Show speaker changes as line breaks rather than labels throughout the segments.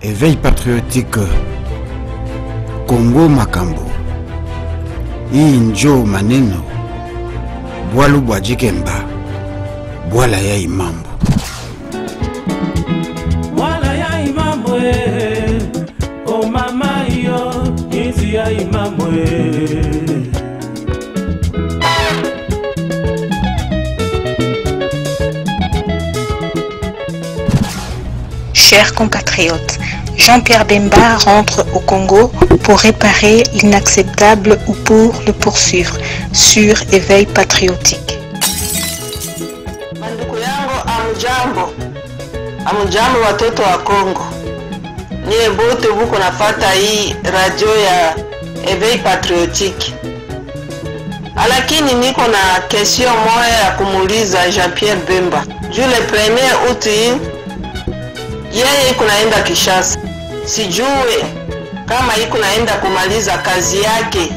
Éveil patriotique Congo Makambo Injo maneno Bwalu Bwajikemba Bwala ya imambo
Bwala ya imambo O mama yo Izi ya imambo
Chers compatriotes, Jean-Pierre Bemba rentre au Congo pour réparer l'inacceptable ou pour le poursuivre sur Éveil patriotique.
Manduku yango amujambo watoto wa Kongo. Niye bote buko nafata hii radio ya Éveil patriotique. Lakini niko na question moja ya kumuuliza Jean-Pierre Bemba. Juu le 1er août yeye iko naenda Kinshasa. Sijue kama iko naenda kumaliza kazi yake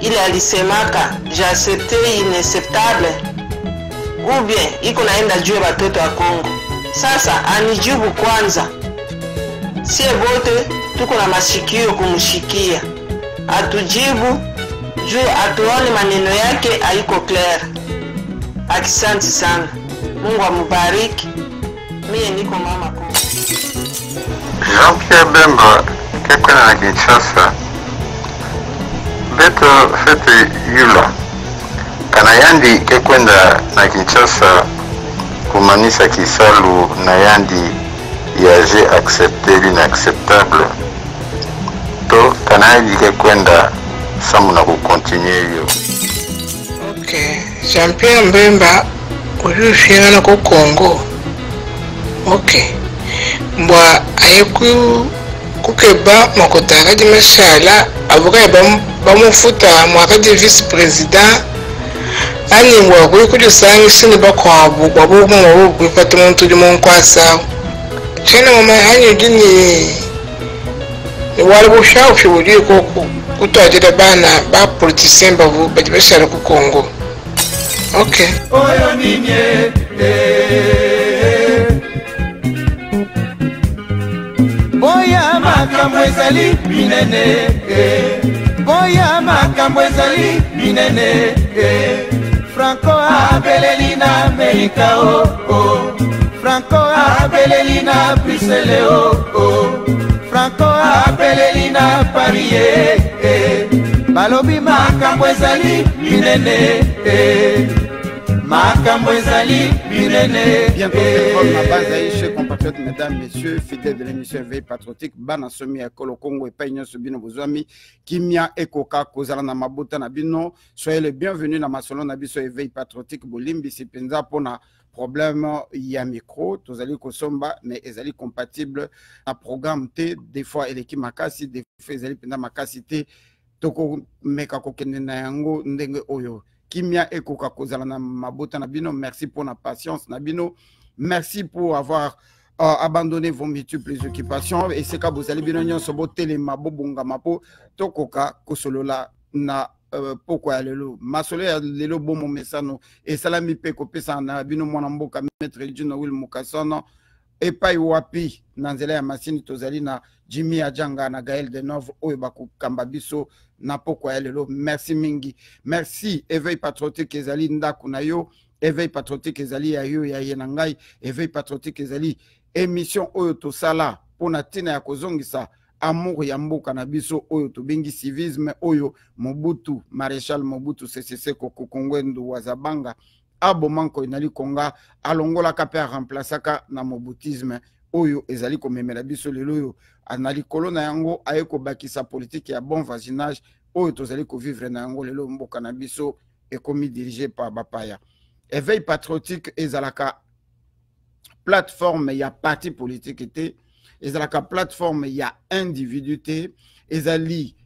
ile alisemaka j'accepte inacceptable ou bien iko naenda juu watoto wa Kongo. Sasa anijibu kwanza. Sie bote tuko na masikio kumshikia. Atujibu juu atuone maneno yake haiko clear. Asante sana. Mungu amubariki. Mie niko mama Kongo.
Jean-Pierre Bemba kekwena na Kinshasa beto fete yula kana yandi kekwenda na Kinshasa kumanisa kisalu na yandi ya j'ai accepté l'inacceptable to kana yandi kekwenda samu na kukontinue yo.
Ok, Jean-Pierre Bemba kujufia na ku Congo. Ok. Mbwa ayeku kukeba makotaka di mashala avuka bamufuta mwaka di vice-président ani mbwa kuli sangi sini bakwabu babu mu kwata muntu di monkwasa chena mama ani gini ni wale bushawo shubudi ko kutwajira bana ba politicien bavu bashala ku Congo. Okay.
Oyo ninye Boya makambo ezali minene Boya makambo ezali minene Franco abeleli na Amerika Franco abeleli na Bruxelles Franco abeleli na Paris Balobi makambo ezali minene
Bientôt, c'est ma base, chers compatriotes, mesdames, messieurs, fidèles de l'émission Éveil patriotique, Bana Somi à Kolo Congo et Paignon Subino Bozami, Kimia et Koka, Kozala Namabuta Nabino, soyez les bienvenus dans ma salon Nabiso Éveil patriotique, Bolimbi, Sipenza, pour un problème, il y a micro, tous allez Kosomba, mais ils allaient compatibles à programme T, des fois, et l'équipe Makasi, des fois, ils allaient pendant Makasité, Toko Mekako Kenenayango, Ndenge Oyo. Kimia et Koka Kozala na Mabota Nabino, merci pour la patience Nabino, merci pour avoir abandonné vos multiples occupations et c'est que vous allez bien sobo télé mabo bonga mapo tokoka kosolola na pourquoi lelo masolo ya lelo bomo mesano et salami pe ko pesa na bino mwana mboka maître Juno Will Mukasano et pas wapi nanzela ya masini tozali na Jimmy Ajanga na Gaël de Nov oyo bakukamba biso na pourquoi lelo merci mingi merci Éveil patriotique ezali ndaku na yo Éveil patriotique ezali ya yo ya yenangai Éveil patriotique ezali émission oyo to sala pona tina ya kozongisa amour ya mboka na biso oyo to bengi civisme oyo Mobutu Maréchal Mobutu Sese Seko Kokongwendo Wazabanga abo manko inali konga alongola kape a remplaçaka na mobutisme oyo ezali komemela biso lelo yo anali kolona yango ayeko bakisa politique ya bon voisinage oyo tozali ko vivre na yango lelo mboka na biso ekomi dirigé par bapaya. Éveil patriotique ezalaka plateforme ya parti politique te ezalaka plateforme ya individu te ezali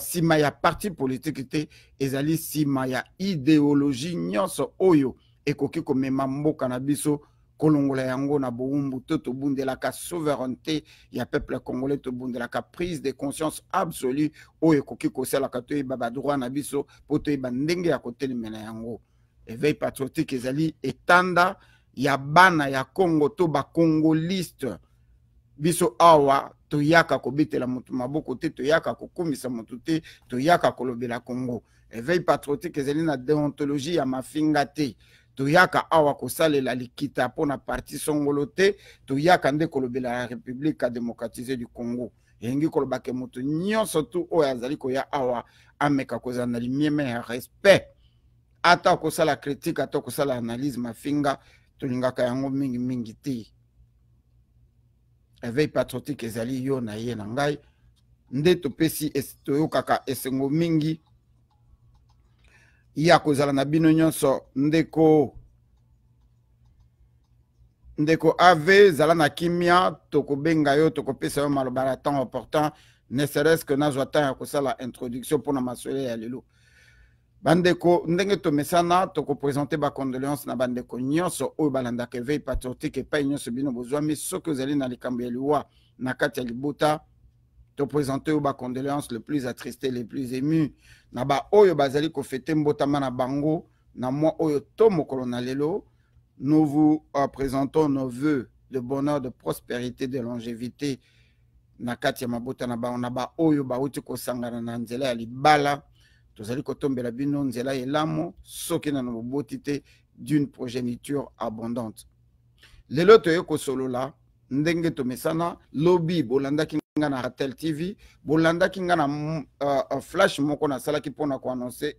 sima ya parti politique te ezali sima ya idéologie nyonso oyo ekoki komema mboka na biso kolongola yango na boumbu to bundelaka souveraineté ya peuple congolais to bundelaka prise de conscience absolue oyo ekoki kosalaka to yeba droit na biso po to yeba ndenge ya kotelemela yango. Éveil patriotique ezali etanda ya bana ya Congo to ba congoliste biso awa toyaka kobetela mutu maboko te, toyaka kokumisa mutu te, toyaka kolobela Congo. Éveil patriotique ezali na déontologie ya mafinga te. Toyaka awa kosalela likita pona parti songolo te, toyaka nde kolobela la République démocratisée du Congo. Yengi kolobake mutu nyonso tu oyo azali koya awa ameka kozala na limieme ya respect. Ata kosala critique, ata kosala analyse mafinga, tolingaka yango mingi mingi te. Éveil patriotique ezali yo na ye na ngai. Nde topesi toyokaka esengo mingi ya kozala na bino nyonso. Ndeko ave zala na kimia, toko benga yo, toko pesa yo malobala temps opportun, ne serait-ce que nazwa temps ya kosala introduction pour na masole ya lelo. Bandeko ndenge to mesana toko présenter ba condoléances na bandeko nyonso oyo balandaka Éveil patriotique et pas nyonso bino bozwami soki ozali na likambo ya liwa na kati ya libota. To présenter ba condoléances le plus attristé, les plus émus na ba oyo bazali ko fêter mbotama na bango na moi oyo to mokolo na lelo. Nous vous présentons nos vœux de bonheur, de prospérité, de longévité na kati ya mabota na ba, na ba oyo ba uti ko sangana na nzela ya libala. Tozali kotombela bino nzela elamo soki na noboti te d'une progéniture abondante. Lelo toye ko solola ndenge to mesana lobby bolanda kinga na Ratel TV, bolanda kinga na flash moko na sala ki pona ko annoncer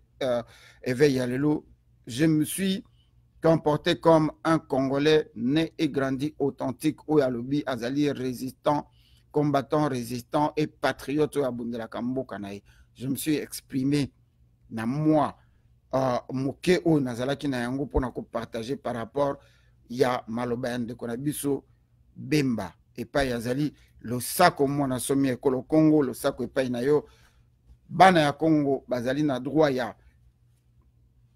éveil ya lelo. Je me suis comporté comme un Congolais né et grandi authentique au lobby azali résistant, combattant, résistant et patriote au abundela kambo kanae. Je me suis exprimé na moi moke o nazalaki na yango pona ko partager par rapport ya maloba de konabiso Bemba et pas yazali le sako mona somi ekolo Congo, le sako epai na yo bana ya Congo bazali na droit ya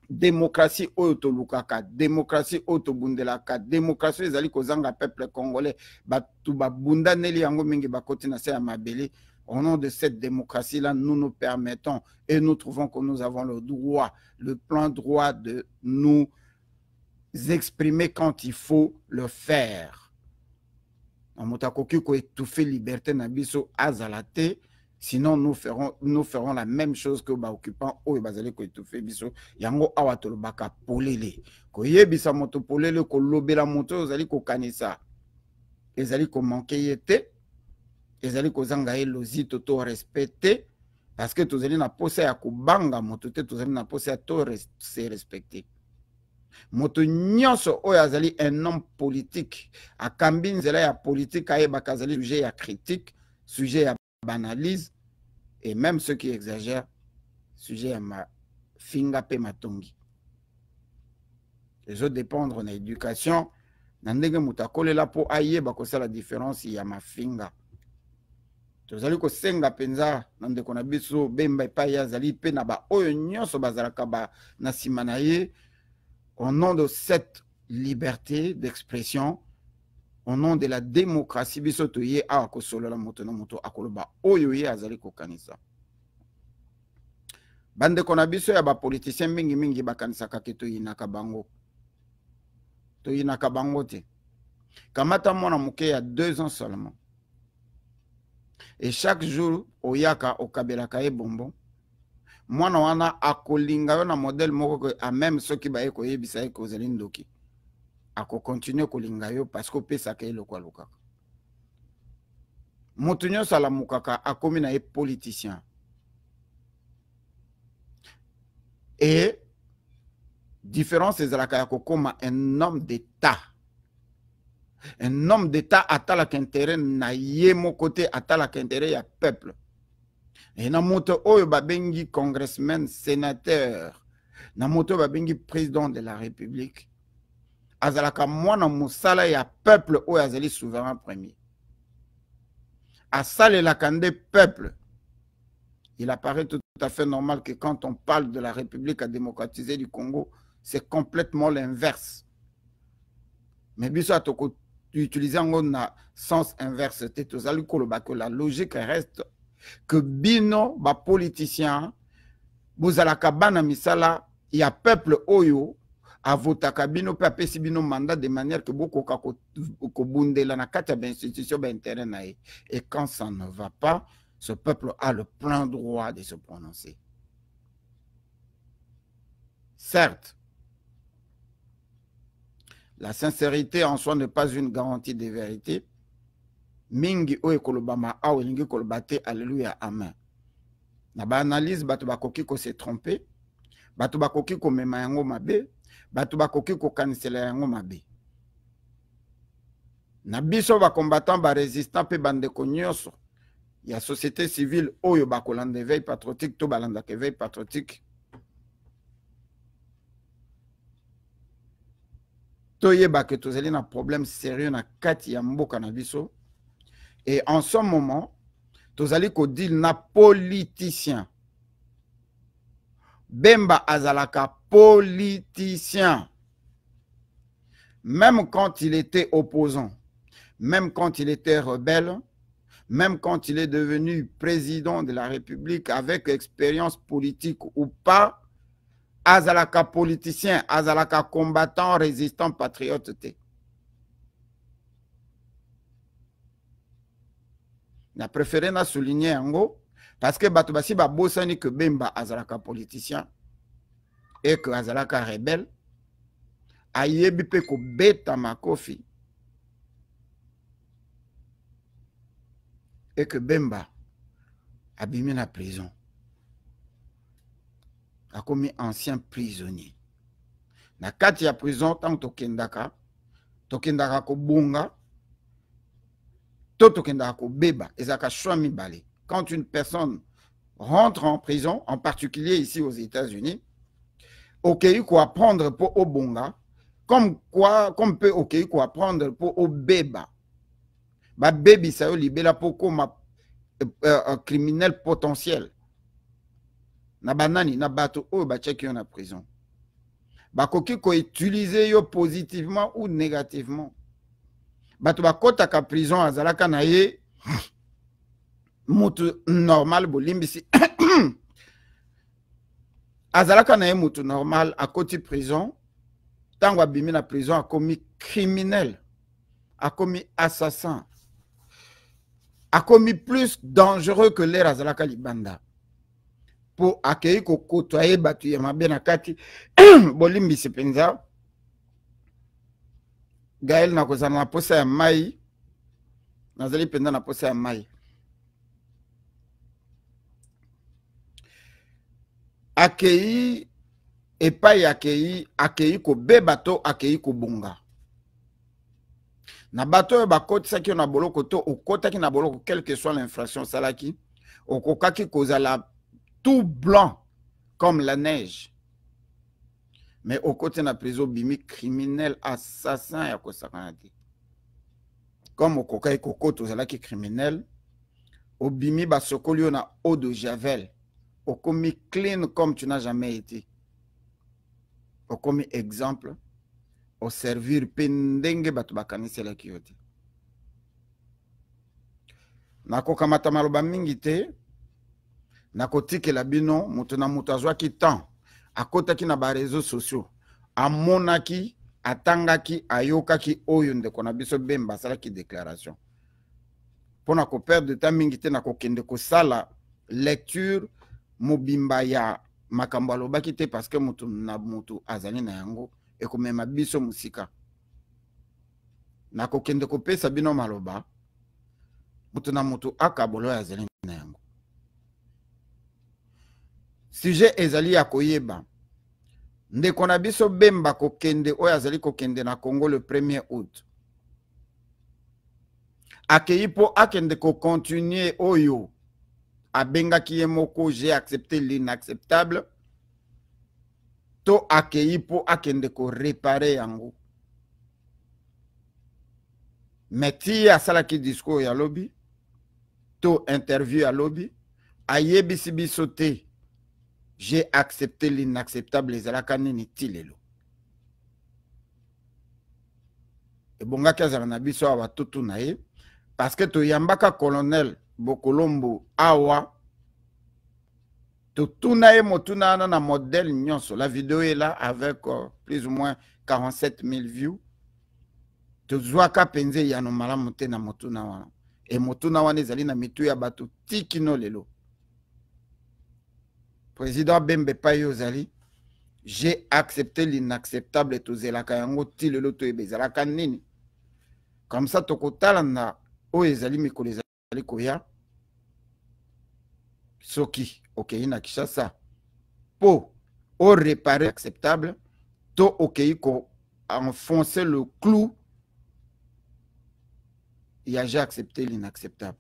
démocratie oyo tolukaka, démocratie oyo tobundelaka, démocratie ezali kozanga peuple congolais batu babunda neli yango mingi bakoti na se ya mabele. Au nom de cette démocratie-là, nous nous permettons et nous trouvons que nous avons le droit, le plein droit de nous exprimer quand il faut le faire. Amotakoki ko étouffer liberté na biso azalate, sinon nous ferons la même chose que ba occupants oyo bazali ko étouffer biso. Yango awa tolobaka polele. Ko yebisa moto polele ko lobela moto ozali ko kanisa. Ezali ko manquer yete. Ezali kozanga elozi toto respecté parce que tozali na posa ya kubanga moto te, tozali na posa ya to se respecter. Moto nyonso oyo azali un homme politique akambi nzela ya politique ayebaka azali sujet ya critique, sujet ya banalise et même ceux qui exagèrent sujet ya mafinga pe matongi. Les autres dépendre na éducation na ndenge moto akolela po ayeba kosala différence ya mafinga. Tozali ko senga penza na ndeko na biso Bemba epai ya zali pe na ba oyo nyonso bazalaka ba na sima na ye, au nom de cette liberté d'expression, au nom de la démocratie biso toye a ko solola moto na moto akoloba oyo ye azali ko kanisa. Bande kona biso ya ba politiciens mingi mingi bakanisa ka keto yinaka bango. To yinaka bango te. Kamata mona muke ya 2 ans seulement. Et chaque jour, oyaka okabelaka e bonbon. Mwana wana akolinga yo na modèle moko a même ceux qui baye ko yebisa e ko zeli ndoki. Ako continuer kolinga yo parce que pesa ka eloko lokaka. Moto nyonso ala mukaka akomi na e politicien. Et différence ezalaka ya kokoma un homme d'État. Un homme d'État atalak intérêt na yemo côté atalak intérêt ya peuple. Et na moto oyo babengi congressman, sénateur, na moto babengi président de la République. Azalaka mwana musala ya peuple oyo azali souverain premier. Asale la kande peuple. Il apparaît tout à fait normal que quand on parle de la République démocratisée du Congo, c'est complètement l'inverse. Mais biso atoko utiliser un sens inverse, que la logique reste que bino ba politicien bozalaka bana misala ya peuple oyo avotaka bino pe apesi bino mandat de manière que bokoka kobundela na kati ya institution ba intérêt na ye. Et quand ça ne va pas, ce peuple a le plein droit de se prononcer. Certes, la sincérité en soi n'est pas une garantie de vérité. Mingi oye kolobama awe lingi kolobate, alléluia, amen. Na ba analyse bato bakoki ko se tromper, bato bakoki ko mema yango mabe, bato bakoki ko kanisela yango mabe. Na biso ba combattant ba résistant pe bande ko nyonso ya société civile oyo bakolanda éveil patriotique to balanda éveil patriotique. Toyeba que tozali na problème sérieux na kati ya mboka na biso. Et en ce moment, tozali ko deal na politicien. Bemba azalaka politicien. Même quand il était opposant, même quand il était rebelle, même quand il est devenu président de la République avec expérience politique ou pas, azalaka politicien, azalaka combattant, résistant, patriote. Na préféré na souligner yango parce que bato basi ba bosani que Bemba azalaka politicien et que azalaka rebelle ayebi pe ko beta makofi et que Bemba abimi na prison a commis ancien prisonnier na kati ya prison tant tokendaka ko bunga quand une personne rentre en prison, en particulier ici aux États-Unis, ok, quoi apprendre pour Obonga, comme peut ok, quoi apprendre pour Obeba. Ba baby ça libéra pour comme un criminel potentiel. Na banani na bato o ba check en prison. Ba koki ko utiliser yo positivement ou négativement. Bato bakota ka prison azalaka na ye mutu normal bolimbisi azalaka na ye mutu normal a koti prison tango abimi na prison a commis criminel, a commis assassin, a commis plus dangereux que l'air azalaka libanda pour accueillir ko kotoyer batu ya mabe na kati bolimbisi penza. Gaël na kozana na posa ya mai nazali penda na posa ya mai akei epai akei ko be bato akei ko bunga na bato ba kotisaki na boloko to okotaki na boloko quelle que soit l'infraction salaki okokaki kozala tout blanc comme la neige. Mais au côté de la prison, bimi criminel, assassin, ya kosakanati. Comme au coca koko, tozala ki criminel, au bimi ba sokolio na eau de javel, au commis clean comme tu n'as jamais été. Au commis exemple, au servir pendenge batu bakanisi la kiyote. Nako kamata maloba mingi te, nako tike la bino, mutuna mutazwa ki tan. Akotaki na ba réseaux sociaux amonaki atangaki ayokaki oyo ndeko na biso Bemba salaki déclaration pona ko perdre de temps mingi te na ko kende ko sala lecture mobimba ya makambo alobaki te parce que mutu na mutu azali na yango e ko mema biso musika na ko kende ko pesa bino maloba mutu na mutu akabolo azali na yango. Sujet ezali ya koyeba ndeko na biso Bemba kokende oyo azali kokende na Congo le 1er août akei po akende ko continuer oyo abengaki ye moko j'ai accepté l'inacceptable to akei po akende ko réparer yango meti asalaki discours ya lobi to interview ya lobi ayebisi biso te j'ai accepté l'inacceptable ezalaka nini tilelo. Et bongaki azala na biso awa tutu na ye parce que toyambaka colonel Bokolombo awa totuna ye motuna na modèle nyonso. La vidéo est là avec plus ou moins 47 000 views. Tozwaka penze ya no malamu te na motuna wana. Et motuna wana ezali na mitu ya bato tikino lelo. Président Bemba Epai ozali, j'ai accepté l'inacceptable et tozelaka yango ti lelo to ebezalaka nini. Comme ça tokotala na o ezali mikolo ezali koya. Soki okei na Kinshasa po o réparer acceptable to okei ko enfoncer le clou. J'ai accepté l'inacceptable.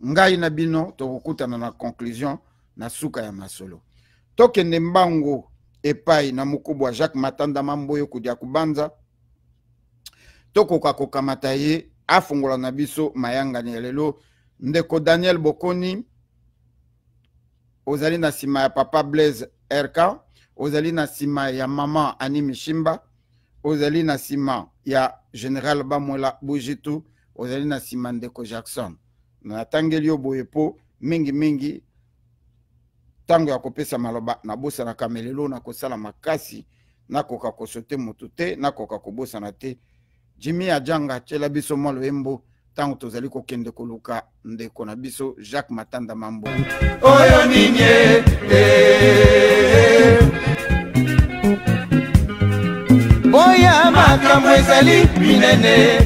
Ngai na bino tokokutana na conclusion na suka ya masolo. Tokende mbango epai na mukubwa Jacques Matanda Mamboyo kudia kubanza. Tokoka kokamata ye afungola na biso mayanga ni lelo. Ndeko Daniel Bokoni ozali na sima ya papa Blaise RK, ozali na sima ya mama Annie Mishimba, ozali na sima ya General Bamola Bujitu, ozali na sima Ndeko Jackson. Na tangeli yo boyepo mingi tango ya kopesa maloba na bosa na kamelelo na kosala makasi na koka kosote motute na koka kobosa na te. Jimmy Ajanga chela biso molo embo tango tozali kokende koluka ndeko na biso Jacques Matanda Mambo.
Oyo ninye boya makambo ezali minene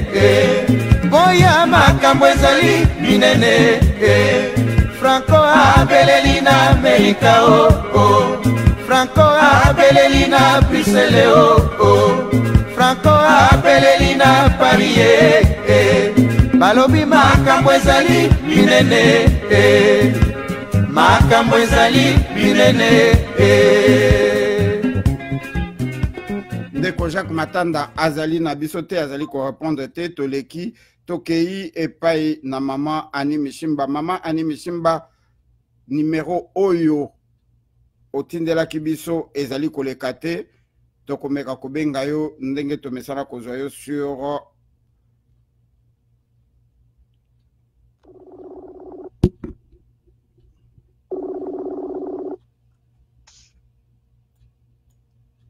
boya makambo ezali minene Franco abeleli na Amerika Franco abeleli na Bruxelles Franco abeleli na Paris balobi makambo ezali minene makambo ezali minene
Ndeko Jacques Matanda azali na bisote azali ko répondre te toleki tokei epai na mama Annie Mishimba. Mama Annie Mishimba numéro oyo otindela kibiso ezali koleka te tokomeka kobenga yo ndenge tomesana kozwa yo sur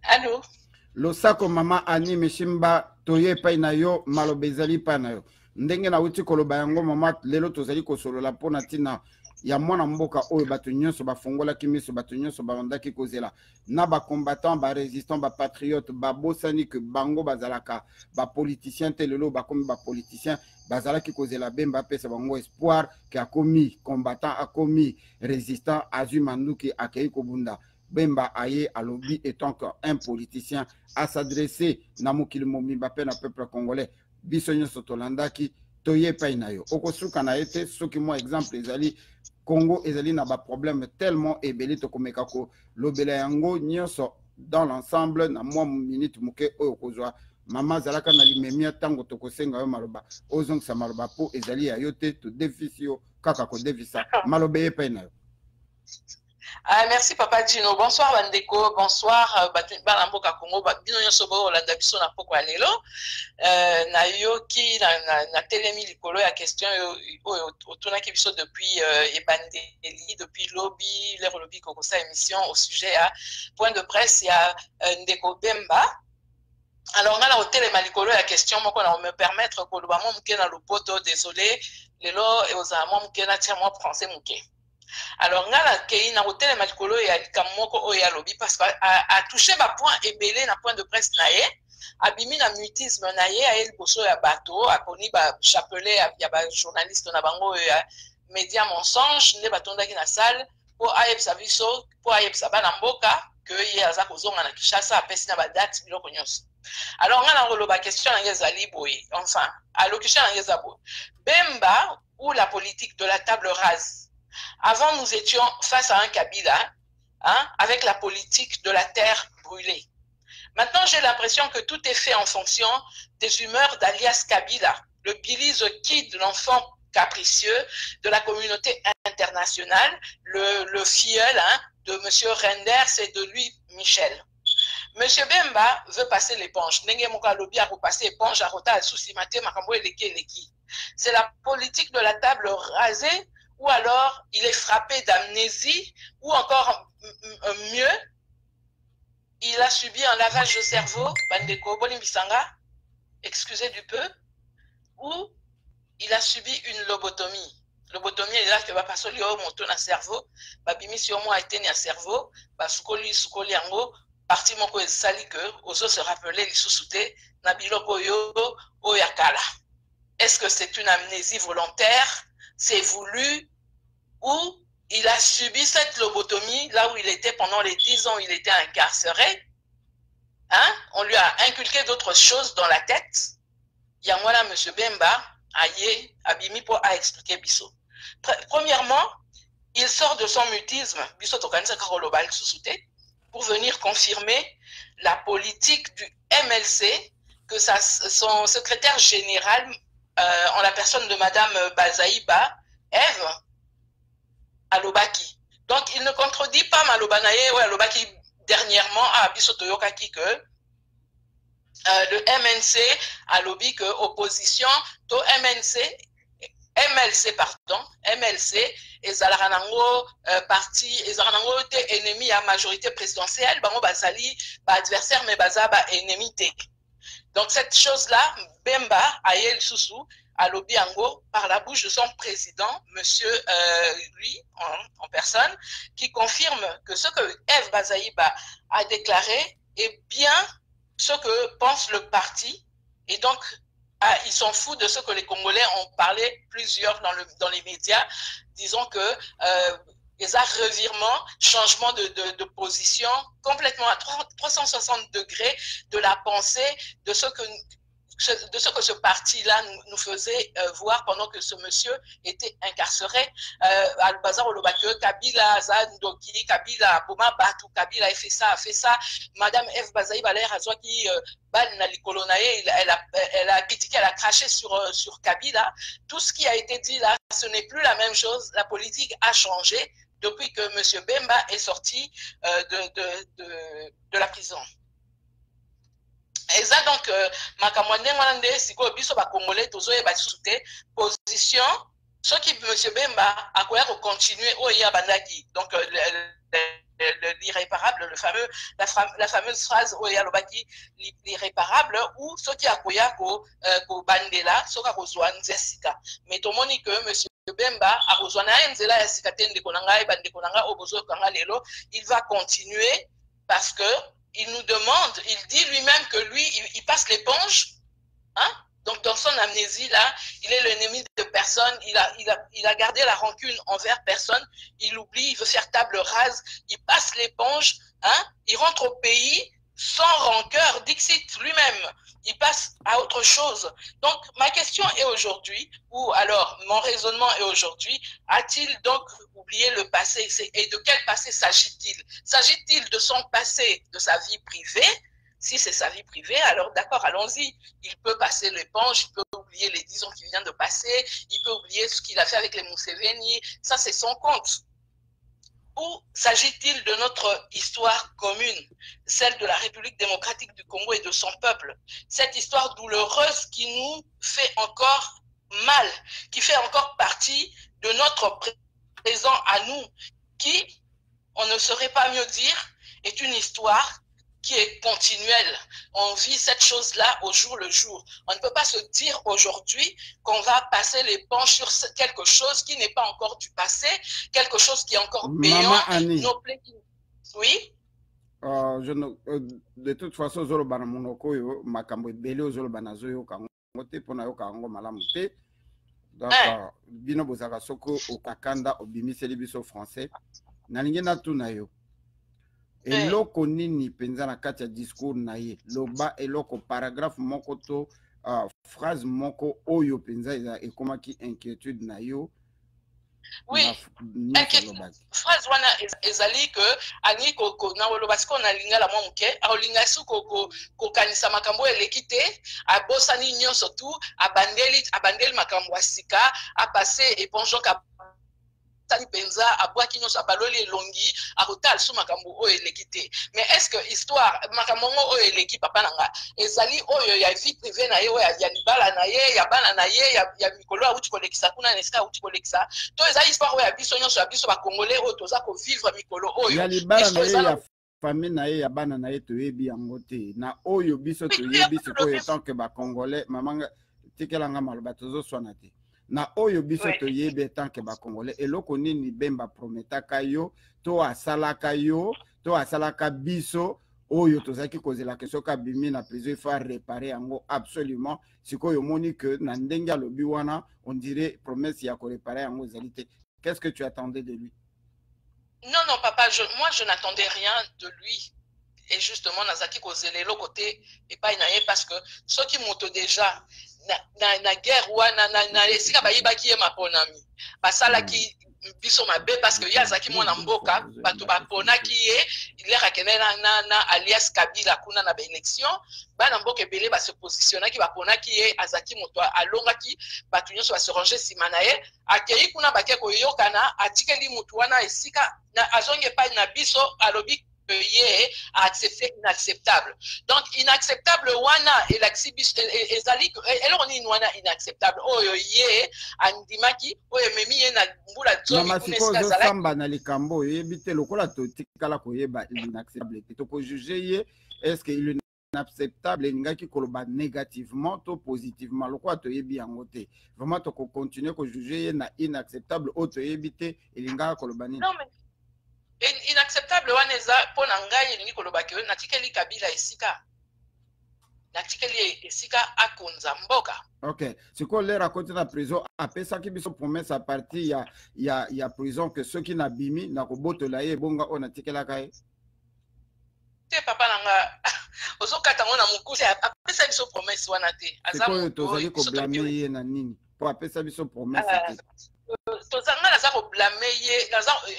Allô?
Losako mama Annie Mishimba toye epai na yo maloba ezali pa na yo. Ndenge na uti koloba yango mama lelo tozali kosolola mpona tina ya mwana mboka oyo bato nyonso bafungolaki miso bato nyonso bandaki kozela na ba combattant ba résistant ba patriote ba bosani que bango bazalaka ba politicien te lelo ba komi ba politicien bazalaki kozela Bemba pesa bango espoir que a commis combattant a commis résistant azui manduki akei kobunda Bemba aye alobi étant qu'un politicien à s'adresser na mokili momimba pe na peuple congolais biso nyonso tolandaki toye epai na yo okosuka na ye te soki mwa exemple ezali Congo ezali na ba problème tellement ebeli tokomeka ko lobela yango nyonso dans l'ensemble na mwa minute muke oyo kozwa mama zalaka na limemia tango tokosenga yo maloba ozongisa maloba po ezali ya yo te to defisio kaka ko defisa maloba ye epai na yo.
Merci Papa Dino. Bonsoir Bandeko, bonsoir Balamboka Congo, Bino Yosobo, Olanda Biso na poko alelo. Na yoki na telemi likolo ya question otuna ki biso depuis Ebandeli, depuis lobby, les lobby kokosa émission au sujet à point de presse ya Ndeko Bemba. Alors on a au téléma likolo ya question moko na me permettre ko loba mo mke na lopoto désolé lelo et aux amants mke na tia moi français mke. Alors, ngala kei na hotel malikolo ya likamoko o ya lobby parce que a touché ba point ebelé na point de presse na ye, abimi na mutisme na ye a el boso ya bateau, a koni ba chapelet ya ba journaliste na bango ya média mensonge ne batonda ki na salle pour ayeb saviso pour ayeb sabana mboka que ye aza kozonga na Kinshasa apesi na ba date biloko nyonso. Alors, ngala roloba question na ngezali boye, enfin, allocution na ngezabo. Bemba ou la politique de la table rase. Avant, nous étions face à un Kabila, avec la politique de la terre brûlée. Maintenant, j'ai l'impression que tout est fait en fonction des humeurs d'alias Kabila, le Billy the Kid, l'enfant capricieux de la communauté internationale, le filleul de M. Renders et de lui, Michel. M. Bemba veut passer l'éponge. C'est la politique de la table rasée
ou alors il est frappé d'amnésie, ou encore mieux, il a subi un lavage de cerveau, Bandeko Bolimbisanga, excusez du peu, ou il a subi une lobotomie. Lobotomie est là que va passer au monton à cerveau, babimi si au moins été à cerveau, basukoli ango, parti moko sali que oso se rappeler les sous-soutés, nabiloko yo oyakala. Est-ce que c'est une amnésie volontaire, c'est voulu, ou il a subi cette lobotomie là où il était pendant les 10 ans, il était incarcéré, hein? On lui a inculqué d'autres choses dans la tête. Yangwala M. Bemba, aye, abimi pour a expliquer Bisso. Premièrement, il sort de son mutisme, Bisso Tokanisa Karolobal Susute, pour venir confirmer la politique du MLC, que son secrétaire général, en la personne de Madame Bazaïba, Eve Alobaki. Donc, il ne contredit pas Malobanaye ou Alobaki dernièrement à Bisso Toyokaki que le MNC a lobby que opposition to MLC et Zalaranango parti et Zalaranango était ennemi à majorité présidentielle, bango basali adversaire mais bazaba ennemi. Donc cette chose là Bemba Ayel Soussou a lobby ango par la bouche de son président monsieur lui en personne qui confirme que ce que Eve Bazaïba a déclaré est bien ce que pense le parti, et donc ils sont fous de ce que les Congolais ont parlé plusieurs dans les médias, disons que les revirements, changement de position complètement à 360 degrés de la pensée de ce que ce parti-là nous faisait voir pendant que ce monsieur était incarcéré. Al-Bazar Olobake, Kabila, Zandoki, Kabila, Boma Batou, Kabila a fait ça. Madame Eve Bazaï Baler Azwaki, elle a critiqué, elle a craché sur Kabila. Tout ce qui a été dit là, ce n'est plus la même chose. La politique a changé depuis que monsieur Bemba est sorti de la prison. Et ça donc makamwande ngwande siko biso ba congolais tozoye ba soute position ce qui monsieur Bemba a quoi continuer oya bandaki donc l'irréparable, la fameuse phrase oya lobaki l'irréparable ou ce qui a quoi ko bandela ce ka kozwa nzesika mais tomoni que monsieur Bemba a kozwa na nzela ya sikatende konanga e bande konanga obozo kanga lelo il va continuer parce que il nous demande, il dit lui-même que lui, il passe l'éponge. Hein? Donc, dans son amnésie, là, il est l'ennemi de personne. Il a gardé la rancune envers personne. Il oublie, il veut faire table rase. Il passe l'éponge. Hein? Il rentre au pays sans rancœur. Dixit lui-même. Il passe à autre chose. Donc, ma question est aujourd'hui, ou alors mon raisonnement est aujourd'hui, a-t-il donc oublié le passé? Et de quel passé s'agit-il? S'agit-il de son passé, de sa vie privée? Si c'est sa vie privée, alors d'accord, allons-y. Il peut passer l'éponge, il peut oublier les 10 ans qu'il vient de passer, il peut oublier ce qu'il a fait avec les Museveni, ça c'est son compte. Ou s'agit-il de notre histoire commune, celle de la République démocratique du Congo et de son peuple? Cette histoire douloureuse qui nous fait encore mal, qui fait encore partie de notre présent à nous, qui, on ne saurait pas mieux dire, est une histoire qui est continuelle. On vit cette chose-là au jour le jour. On ne peut pas se dire aujourd'hui qu'on va passer l'éponge sur quelque chose qui n'est pas encore du passé, quelque chose qui est encore payant. Oui?
De toute façon, Zolobana Monoko, Makambo Belé, Zolobana Zoyo, Kangote, Ponayo Kango Malamute. Donc, Bino Bozaka Soko, au Kakanda, au Bimi Célibiso français. Nalingena Tunayo. Et loko nini penza na kati ya discours na ye loba eloko paragraphe moko to phrase moko oyo penza ekomaki inquiétude na yo.
Oui, phrase wana ezali que ani ko na woloba siko na linga la momuke a linga su ko kanisa makambo elekite a bosani nyonso tout a bandeli makambo asika a passer éponge ka sali penza abwaki nyonso abaloli elongi akotal so makambo oyo eleki te. Mais est-ce que histoire makambo oyo eleki papa nanga ezali oyo ya vie privée na ye oyo ya libala na ye ya bana na ye ya mikolo auti kolekisa kuna na esika auti kolekisa to ezali histoire oyo ya biso nyonso ya biso bakongolais oyo toza kovivre mikolo oyo
ya libala na ye ya famille na ye ya bana na ye toyebi yango te na oyo biso toyebi sikoyo tant que bakongolais mamanga tikelanga maloba tozoswana te na oyo biso toyebi tant que bakongolais eloko nini Bemba prometaka yo to asalaka yo to asalaka biso oyo tozaki kozela ke soka bimi na prison il faut réparer yango absolument sikoyo moni que na ndenge alobi wana on dirait promesse ya ko réparer yango zalité. Qu'est-ce que tu attendais de lui?
Non, non, papa, moi je n'attendais rien de lui. Et justement, Nazaki kozele le côté et pas inaye parce que ceux qui montent déjà na guerre ou na esika bayiba ki ma ponami. Basala ki biso mabe parce que yazaki mwana mboka bato bapona ki ye il est rakene na alias Kabila kuna na élection bana mboka ebele ba se positionner ki bapona ki ye azaki moto alonga ki bato nyonso ba se ranger sima na ye akei kuna bake ko yokana atikeli mutu wana esika na azonge pa na biso alobi ye accepté inacceptable. Donc inacceptable wana et l'exhibis ezali alors ni wana inacceptable oyo ye andimaki oyo memi ye na mbula zomi
kuneska zala samba na likambo yebite lokola to tikala ko yeba inacceptable to ko juger ye est-ce que il est inacceptable ngaki koloba négativement to positivement lokola to yebi yango te vraiment to ko continuer ko juger ye na inacceptable auto yebite elinga koloba nini.
Non mais inacceptable waneza pona ngai ni kolobaki na tikeli Kabila esika na tikeli esika akonza mboka.
OK, ce qu'on leur raconte na prison après ça qui biso promesse à partir ya prison que ceux qui na bimi na ko botola ye bonga on a tikela kai
te papa nanga ozokata ngona mukusi après ça biso promesse wana te
azamu to zali ko blâmer ye na nini pour après ça biso promesse
tozanga naza koblame ye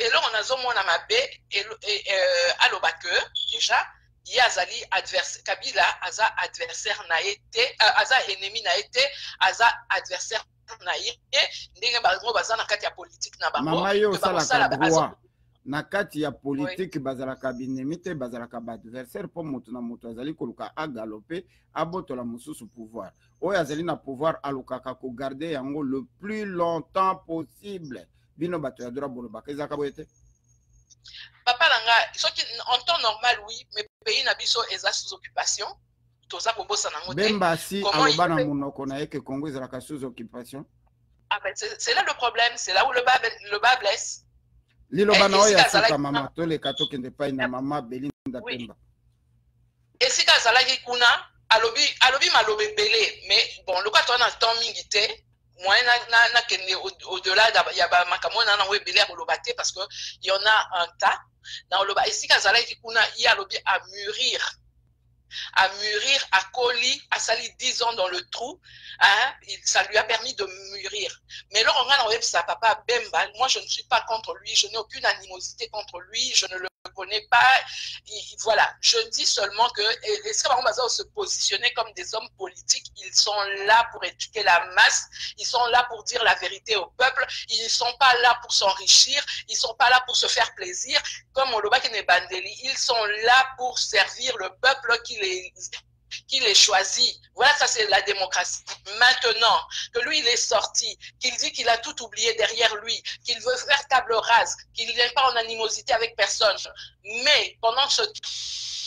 eloko nazomona mabe aloba ke déjà ye azali adversaire Kabila aza adversaire na ye te aza ennemi na ye te aza adversaire na ye ndenge bango baza na kati ya politique na bango
mama yo osala droit na kati ya politique bazalaka binemi te bazalaka ba adversaire po moto na moto azali koluka agalope abotola mosusu pouvoir oyo azali na pouvoir alukaka ko garder yango le plus longtemps possible bino bato ya droit bolobaka ezaka boye te
papa nanga soki en temps normal oui mais pays na biso eza sous occupation toza kobosa nango te
Bemba si aloba na monoko na ye ke Congo ezalaka sous occupation.
Ah ben c'est là le problème, c'est là où le bas blesse.
Liloba na oya suka mama tole kato kende pai na mama Belinda Pemba.
Et si kazalaki kuna alobi malobe belé mais bon le quand on a temps mingi te moi na kende au-delà ya ba makambo na na webele ya kolobate parce que il y en a un tas na loba et si kazalaki kuna ya alobi à mûrir, à coller, à salir 10 ans dans le trou, hein, ça lui a permis de mûrir. Mais là, on a ça, papa Bemba, moi je ne suis pas contre lui, je n'ai aucune animosité contre lui, je ne le connais pas. Voilà, je dis seulement que est-ce qu'on va se positionner comme des hommes politiques? Ils sont là pour éduquer la masse, ils sont là pour dire la vérité au peuple, ils ne sont pas là pour s'enrichir, ils ne sont pas là pour se faire plaisir, comme Oloba Kenebandeli, ils sont là pour servir le peuple qui les choisit. Voilà, ça c'est la démocratie. Maintenant que lui il est sorti, qu'il dit qu'il a tout oublié derrière lui, qu'il veut faire table rase, qu'il n'est pas en animosité avec personne, mais pendant ce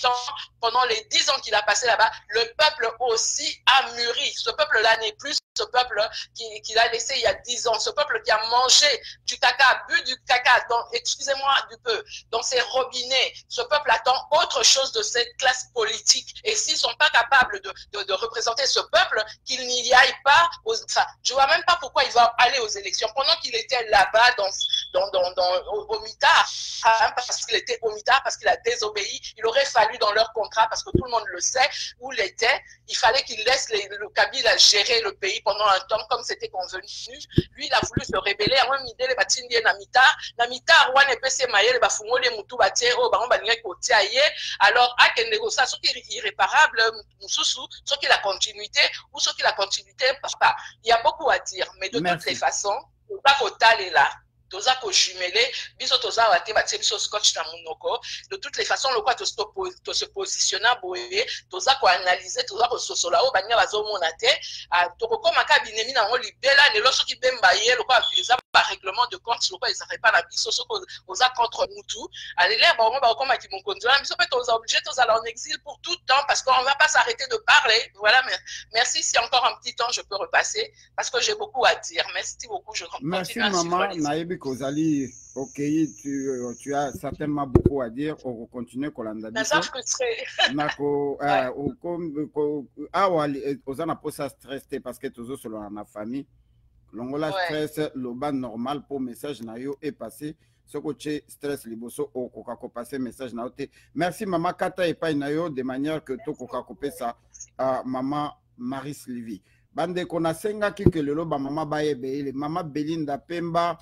temps, pendant les 10 ans qu'il a passé là-bas, le peuple aussi a mûri. Ce peuple-là n'est plus ce peuple qu'il a laissé il y a 10 ans, ce peuple qui a mangé du caca, bu du caca, excusez-moi du peu, dans ses robinets. Ce peuple attend autre chose de cette classe politique. Et s'ils ne sont pas capables de représenter ce peuple, qu'ils n'y aillent pas, enfin, je ne vois même pas pourquoi il va aller aux élections. Pendant qu'il était là-bas au mitard, hein, parce qu'il était au mitard, parce qu'il a désobéi, il aurait fallu dans leur contrat, parce que tout le monde le sait, où il était, il fallait qu'il laisse le Kabila gérer le pays pendant un temps, comme c'était convenu. Lui, il a voulu se rébeller. Alors, ce qui est irréparable, ce qui est la continuité, ou ce qui est la continuité, il y a beaucoup à dire, mais de toutes les façons, le Bakotal est là. toza ko jumeler biso toza wate batie biso scotch na monoko de toutes les façons le quoi to se positionner boye toza ko analyser toza ko sosola o banya bazomona te to ko koma ka binemi na ngo libela lelo soki Bemba ye le quoi eza par règlement de compte le quoi ils n'arrivent pas la biso soko oza contre mutu allez là bon ba koma ki mon conduire biso pe toza obligé toza en exil pour tout temps parce qu'on va pas s'arrêter de parler voilà mais merci si encore un petit temps je peux repasser parce que j'ai beaucoup à dire merci beaucoup je continue.
Merci maman Naïbi Kozali. Ok, tu as certainement beaucoup à dire. On va continuer Kolanda. Nako, ozana posa stress parce que toujours selon la famille. Longola stress, le ban normal pour message nayo est passé. Ce que stress liboso au koka ko passer message nayo te. Merci maman Kata et pa nayo de manière que to koka ko pesa maman Marie Sylvie. Bande kona senga ki que lelo ba maman baye le maman Belinda Pemba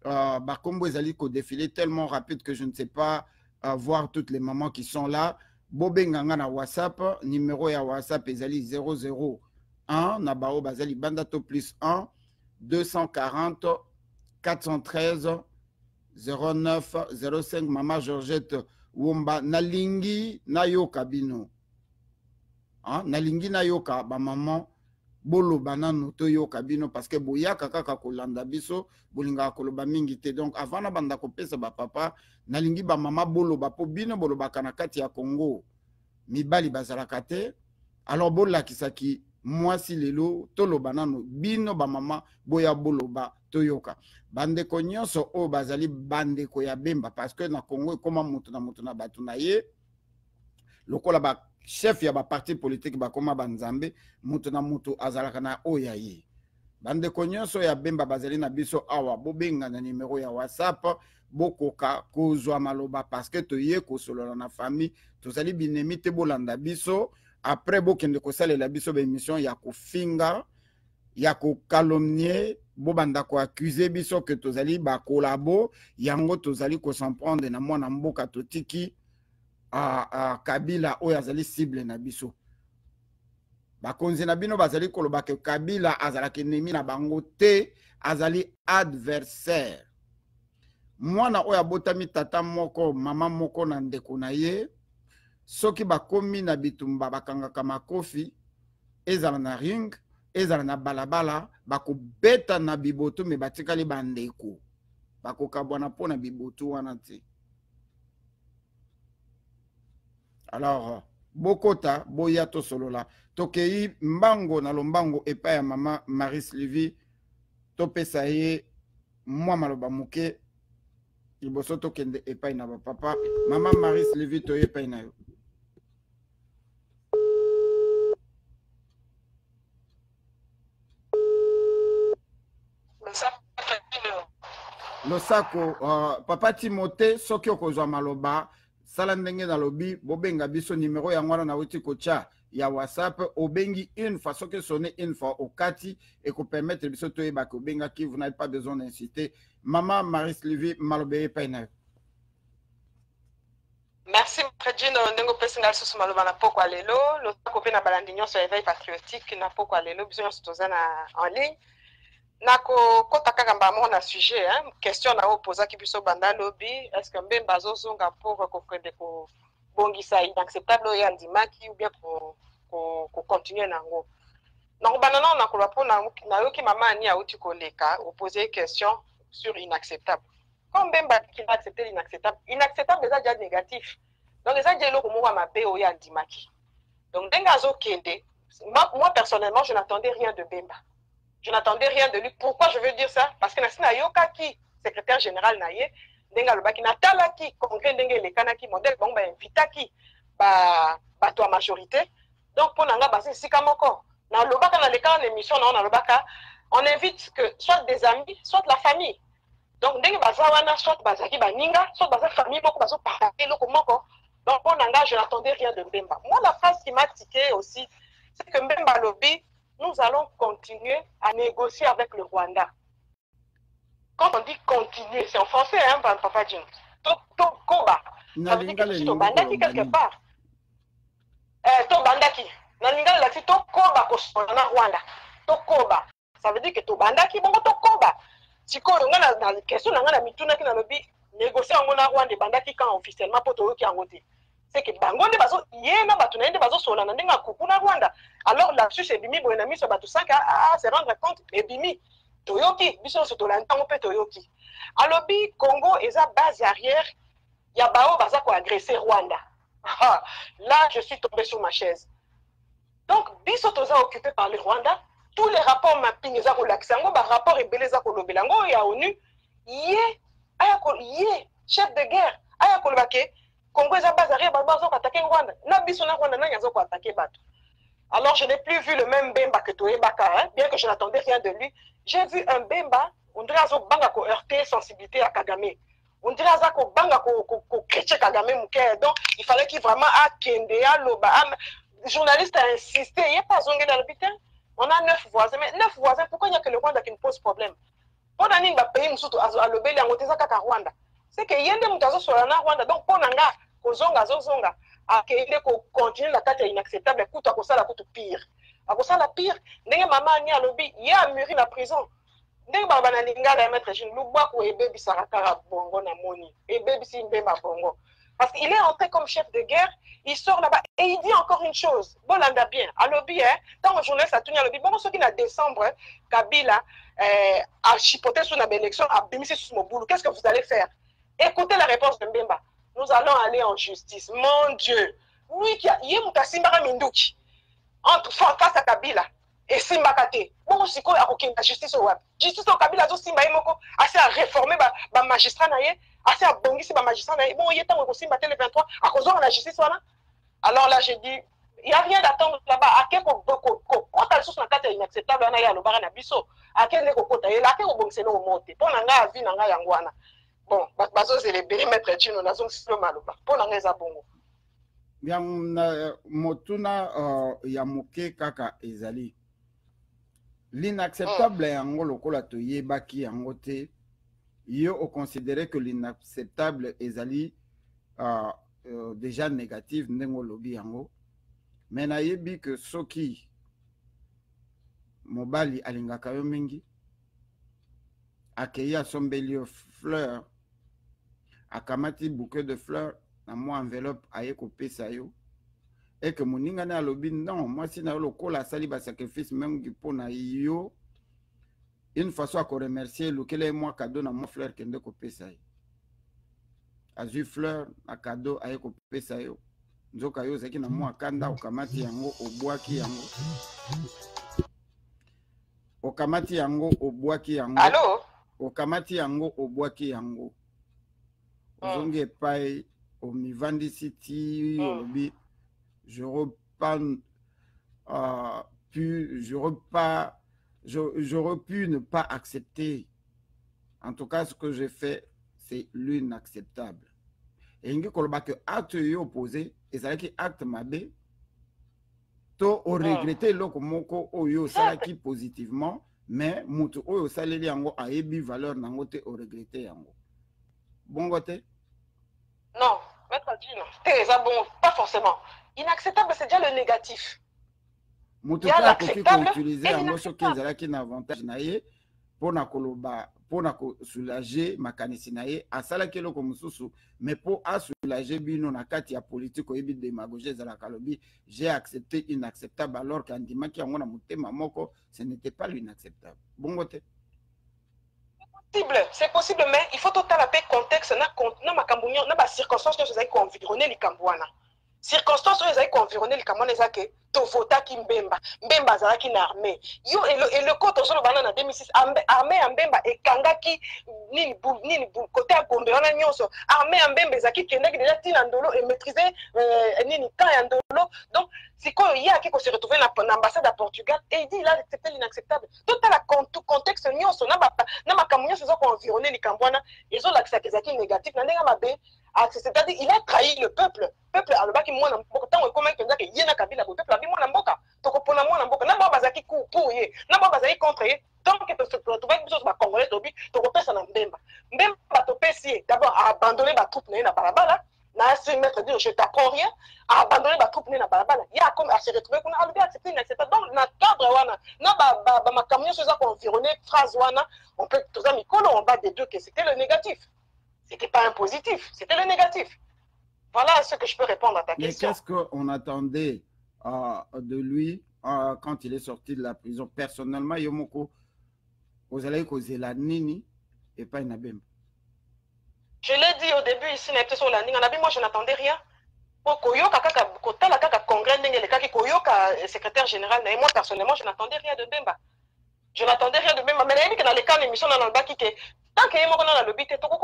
Bakombo ezali ko défilé tellement rapide que je ne sais pas voir toutes les mamans qui sont là. Bobenganga na WhatsApp, numéro ya WhatsApp ezali 001 na bao bazali bandato plus 1 240 413 09 05 maman Georgette Womba nalingi nayoka bino. Nalingi nayoka ba maman bolo banano toyo kabino parce que boya kaka kolanda biso bolinga koloba mingi te donc avant na banda kopesa ba papa nalingi ba mama bolo ba po bino bolo bakana kati ya Congo mibali bazalaka te alors bola kisaki mwasi lelo tolo banano bino ba mama boya bolo ba toyoka bande ko nyonso o bazali bande ko ya Bemba parce que na Congo koma mutu na batu na ye lokola ba chef ya ba parti politique ba koma banzambe mutu na mutu azalaka na oya ye bande konyonso ya Bemba bazali na biso awa bobenga na numéro ya WhatsApp bokoka kozwa maloba parce que toye ko solola na famille tozali binemi te bolanda biso après bokende ko salela biso ba émission ya ko finga ya ko calomnier bobanda ko accuser biso que tozali ba collabo yango tozali ko s'en prendre na mwana mboka totiki Kabila oyo azali cible na biso bakonzi na bino bazali koloba ke Kabila azalaki nemi na bango te azali adversaire mwana oyo abotami tata moko mama moko na ndeko na ye soki bakomi na bitumba bakangaka makofi ezala na ring ezala na balabala bakobeta na biboto me batikali bandeko bakokabwana mpo na biboto wana te. Alors, Bokota, Boyato Solola, Tokei, Mbango, na lombango, et pas maman Marie Sylvie, Topé Saye, moi Maloba Mouke, Iboso Tokende, et pas na papa, maman Marie Sylvie, Toye Paina. Losako, papa Timothée, Sokyo Kozwa Maloba, Salandenge na lobi, bobenga biso numéro ya ngwana na uti kocha ya WhatsApp, obengi une fois, que sonner une fois au kati et qu'on permette biso to eba ko benga qui vous n'avez pas besoin d'inciter. Maman Marie Sylvie Malobeye Paina.
Merci Fredjino ndengo pesinga susu maloba na poko lelo, lo ko pe na balandi nyonso ya éveil patriotique na poko lelo biso nyonso tozana en ligne. Nako kota kaka mbamo na sujet question na opoza ki biso banda lobby est-ce que Bemba zozonga pour kokende ko bongisa inacceptable ya ndimaki ou bien ko continuer nango donc banana na ko lapona na yoki mama ni auti koleka oposer question sur inacceptable comme Bemba qui va accepter inacceptable déjà négatif donc déjà déjà loko mo ma pe o ya ndimaki donc denga zo kende moi personnellement je n'attendais rien de Bemba. Je n'attendais rien de lui. Pourquoi je veux dire ça? Parce que Nasina Yokaki, secrétaire général Naye, Denga Lobaki, Natalaki, congrès Denga Lekanaki, modèle, bon, ben, Vitaki, bah, toi, majorité. Donc, pour Nanga, bah, c'est Sikamoko. Dans le Baka, dans les cas, en émission, dans le Baka, on invite que soit des amis, soit la famille. Donc, Denga Bazawana, soit Bazaki Baninga, soit Baza famille, Moko, Bazo Paraki, Loko Moko. Donc, pour Nanga, je n'attendais rien de Bemba. Moi, la phrase qui m'a tiqué aussi, c'est que Bemba Lobby, nous allons continuer à négocier avec le Rwanda. Quand on dit continuer, c'est en français, hein, Papa Jim. Tokoba. Ça veut dire que tu bandaki quelque part. To bandaki. Nalinga la ti tokoba ko na Rwanda. Tokoba. Ça veut dire que to bandaki bongo tokoba. sikoyo nga na question na nga na mituna ki na lobi négocier yango na Rwanda bandaki quand officiellement po toyoki yango te c'est que bango nde bazo yena bato na nde bazo sola na ndenga kuku na Rwanda alors là-dessus c'est bimi boye na miso bato saka se rendre compte et bimi toyoki biso so tolantango pe toyoki alobi Congo eza base arrière ya bao baza ko agresser Rwanda. Là je suis tombé sur ma chaise. Donc biso toza occupé par le Rwanda. Tous les rapports mapping eza ko laksango ba rapport ebele eza ko lobelango ya ONU ye chef de guerre aya ko lobake Congo eza base arrière ba bazo attaquer Rwanda. Na biso na Rwanda na yazo ko attaquer bato. Alors je n'ai plus vu le même Bemba que Toyebaka, hein, bien que je n'attendais rien de lui. J'ai vu un Bemba, on dirait azo banga ko heurter sensibilité à Kagame. On dirait azo ko banga ko critiquer Kagame mouké. Donc il fallait qu'il vraiment a kende a loba. Le journaliste a insisté, il n'y a pas zongé dans l'hôpital. On a 9 voisins, mais 9 voisins, pourquoi il n'y a que le Rwanda qui nous pose problème? Pour un pays moussouto à lobé la ngoteza kaka Rwanda. C'est que yende mutazo sur la Rwanda, donc pour nanga ko zonga zonga. A qu'il ko continuer la carte inacceptable, écoute à ça la coûte pire. À ça la pire, ndenge maman ni à lobby, il y a mûri la prison. Ndenge baba na linga la mettre jeune, lubwa ko ebe bisarakara bongo na moni, ebe bisimbe ma bongo. Parce qu'il est entré comme chef de guerre, il sort là-bas et il dit encore une chose. Bolanda bien, à lobby, hein, tant que journaliste a tenu à lobby, bon, ceux qui n'a décembre, Kabila a chipoté sur une élection, a bémissé sur mon boulot. Qu'est-ce que vous allez faire? Écoutez la réponse de Mbemba. Nous allons aller en justice. Mon Dieu. Lui qui a Yemuka Simbara Minduki. Entre face à Kabila et Simbakate. Bon, c'est quoi la justice au web? Justice au Kabila, Simba Yemoko, assez à réformer ma magistrat naïe, assez à bongisi ma magistrat naïe. Bon, il y a tant que Simba le 23, à cause de la justice. Alors là, j'ai dit, il n'y a rien d'attendre là-bas. À quel point, quand la source est inacceptable, on a à l'obara Nabiso. À quel niveau, il y a quel bon c'est au monte. Pour n'anga vie, n'anga yangwana. Bon, bazo c'est les périmètres de nos nations qui sont mal. Pour n'anga zabongo.
Bien, motuna yamuke kaka ezali. L'inacceptable yango lokola to yebaki yango te. Yo o considéré que l'inacceptable ezali déjà négatif ndengo lobi yango. Mais na yebi que soki mobali alingaka yo mingi accueillir son bélier fleur akamati bouquet de fleurs na moi enveloppe aye ko pesa yo et que moninga na lobi non moi si na lokola sali ba sacrifice même pour na yo une façon à remercier lequel moi cadeau na mon fleur kende ko pesa yo azu fleur na cadeau aye ko pesa yo nzoka yo zaki na moi kanda okamati yango obwaki yango okamati yango obwaki yango
allô
okamati yango obwaki yango ozongi epai omivandi siti olobi j'aurais pu ne pas accepter. En tout cas, ce que j'ai fait, c'est l'inacceptable. Et il y a que acte opposé, et c'est qui acte mabe, to o regretter loko moko oyo salaki positivement, mais mutu oyo saleli yango a ebi valeur nango te o regretter yango. Bon côté?
Non, maître dit non. Bon, pas forcément. Inacceptable, c'est déjà le négatif.
Il y a l'acceptable et l'inacceptable. Pour soulager ma canisinaye, à salakelo comme sous, mais pour soulager bino na kati ya politique ou ebi démagogie za la kalobi, j'ai accepté inacceptable alors qu'en dima qui a mon motema moko, ce n'était pas l'inacceptable. Bon côté.
C'est possible, mais il faut totalement contexte, na makambunyo, na ba circonstances que vous environner les Cambouana. Circonstances où ils ont environné le Cameroun, ils ont dit Tovota qui Mbemba, Mbemba zara qui n'armée. Yo et le côté sur le banana en 2006, armée Mbemba et Kanga qui ni côté à Gombe on a nyonso, armée Mbemba zaki qui n'est déjà tinandolo et maîtriser ni quand yandolo. Donc c'est quoi il y a qui se retrouvé dans l'ambassade à Portugal et il dit il a accepté l'inacceptable. Tout à la contexte nyonso na ma Cameroun ils ont environné le Cameroun, ils ont l'accepté zaki négatif na ndenga mabe. C'est-à-dire il a trahi le peuple. Peuple à l'obaki moi n'importe tant comment que ça que yena kabila le peuple a moi n'importe toko pona moi n'importe n'a pas bazaki pour ye n'a pas bazaki contre ye tant que se retrouver une chose ba congolais tobi toko pesa na Mbemba to pesier d'abord a abandonné ba troupe na balabala maître dit je t'apprends rien, à abandonner ma troupe na balabala, il y a comme à se retrouver qu'on a enlevé accepter inacceptable. Donc na cadre wana, na ma camion sur ça environné phrase wana, on peut tout ça micro on va déduire que c'était le négatif. C'était pas un positif, c'était le négatif. Voilà ce que je peux répondre à ta question.
Mais qu'est-ce qu'on attendait de lui quand il est sorti de la prison? Personnellement, Yomoko, vous allez causer la nini et pas une abîme.
Je l'ai dit au début ici, sur la nini, moi je n'attendais rien. Koyoka congrès, secrétaire général, moi personnellement, je n'attendais rien de Bemba. Je n'attendais rien de Bemba. Mais dans les cas d'émission, dans le baki, tant qu'il y a un lobby, il faut que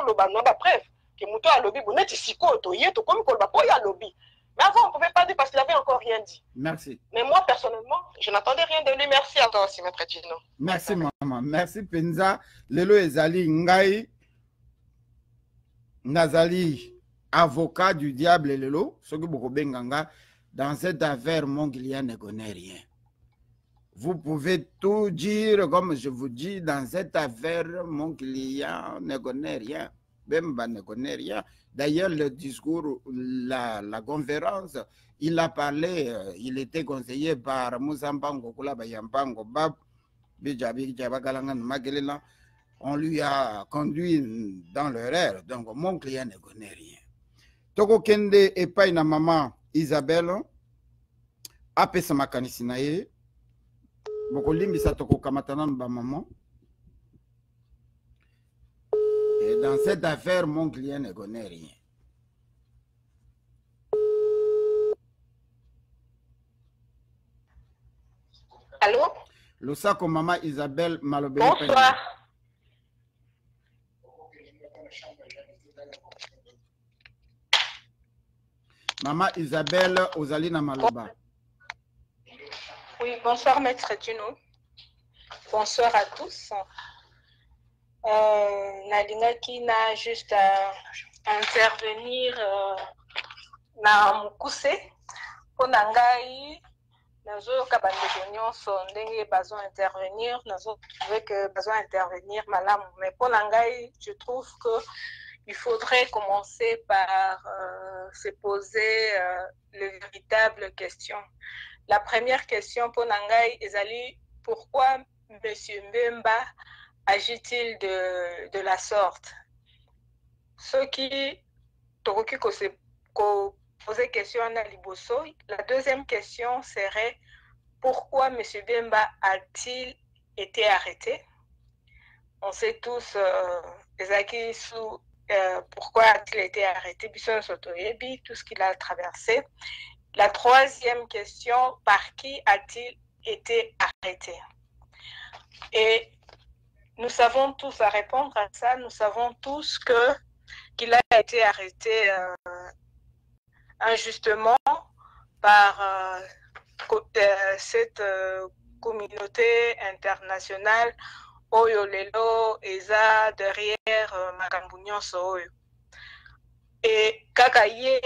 le preuve que Mouto a lobby, vous n'êtes ici, comme il y a lobby. Mais avant, on ne pouvait pas dire parce qu'il n'avait encore rien dit.
Merci.
Mais moi, personnellement, je n'attendais rien de lui. Merci à toi aussi, Maître Gino.
Merci, maman. Merci, Penza. Lelo Ezali Ngai. Nazali, avocat du diable Lelo. Ce que vous Benganga. Dans cette affaire, mon client ne connaît rien. Vous pouvez tout dire, comme je vous dis, dans cette affaire, mon client ne connaît rien. Bemba ne connaît rien. D'ailleurs, le discours, la conférence, il a parlé, il était conseillé par Moussambango, Koulabayambango, Bab, Bijabi, Djabagalangan, Magelena. On lui a conduit dans l'erreur. Donc, mon client ne connaît rien. Toko Kende et Paina Maman Isabelle, Apesa Makanisinaye, Bokolimisa Toko Kamatanan ba maman. Et dans cette affaire, mon client ne connaît rien.
Allô?
Le sac maman Isabelle Malobé.
Bonsoir.
Maman Isabelle Ozalina Maloba.
Oui, bonsoir Maître Dino. Bonsoir à tous. Nalingaki na juste intervenir na mukuse pona ngai nazo kabandeko nyonso ndenge besoin intervenir nazo trouver que besoin intervenir malamu mais pona ngai je trouve que il faudrait commencer par se poser les véritables questions. La première question pona ngai ezali pourquoi monsieur Mbemba agit-il de la sorte? Ce qui poser question à Liboso. La deuxième question serait pourquoi M. Bemba a-t-il été arrêté? On sait tous pourquoi a-t-il été arrêté, tout ce qu'il a traversé. La troisième question, par qui a-t-il été arrêté? Et nous savons tous à répondre à ça, nous savons tous qu'il a été arrêté injustement par cette communauté internationale Oyo Lelo Eza derrière Makambunyon Soyo. Et Kakaye,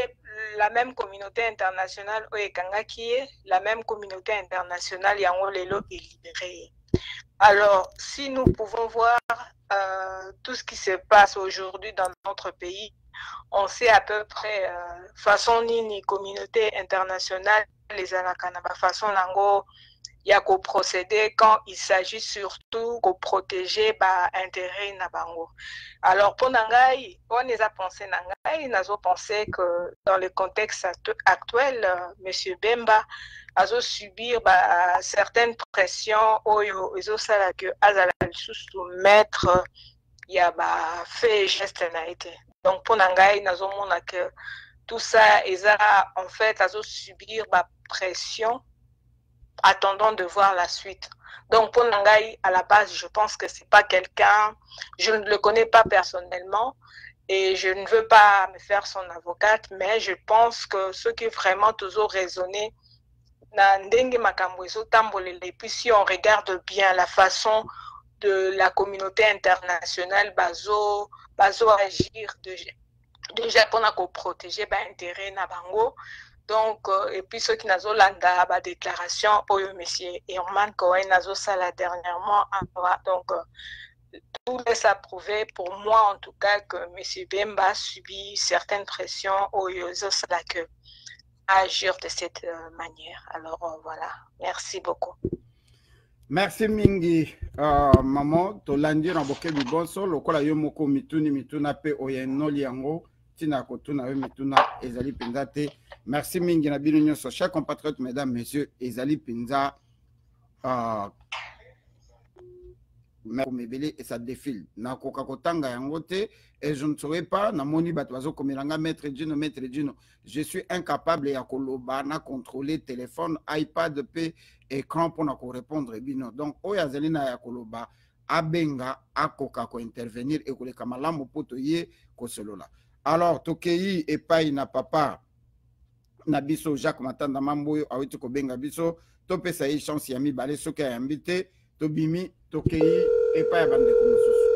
la même communauté internationale Oye Kangakie, la même communauté internationale Yango Lelo est libérée. Alors, si nous pouvons voir tout ce qui se passe aujourd'hui dans notre pays, on sait à peu près façon ni communauté internationale, les Alakanaba, façon lango, il y a qu'au procéder quand il s'agit surtout de protéger l'intérêt nabango. Alors, pour Nangaï, on a pensé Nangaï, on a pensé que dans le contexte actuel, M. Bemba a subir certaines pressions, ils ont ça que Azala soumettre, il y a fait geste naïté. Donc, pour Nangaï, nous avons que tout ça, ils ont en fait subir pression, attendant de voir la suite. Donc, pour Nangaï, à la base, je pense que c'est pas quelqu'un, je ne le connais pas personnellement et je ne veux pas me faire son avocate, mais je pense que ce qui est vraiment toujours raisonné, et puis si on regarde bien la façon de la communauté internationale, bazo agir déjà pour protéger l'intérêt nabango. Donc, et puis ceux qui n'ont pas la déclaration, M. Herman Cohen n'a pas ça dernièrement. Donc, tout laisse à prouver, pour moi en tout cas, que M. Bemba subit certaines pressions aux Yozosala que à agir de cette manière. Alors voilà, merci beaucoup.
Merci mingi maman tolandi na bokebi bonso lokola yo moko mituna pe oyenoli yango tina kotuna yo mituna ezali penza te. Merci mingi na bino nyonso chers compatriotes mesdames messieurs ezali penza mebele et ça défile na koka kotanga yango te et je ne saurais pas na moni bato bazo komelanga maître Dino je suis incapable ya koloba na contrôler téléphone iPad pe écran pour na ko répondre bino donc oya zelina ya koloba abenga akoka ko intervenir et koleka malamu poto ye ko solola alors tokei epai na papa na biso Jacques Matanda Mamboyo awiti ko benga biso to pesa yi chance ya mibale soki ya invité to bimi tokei epai ya bandeko mosusu.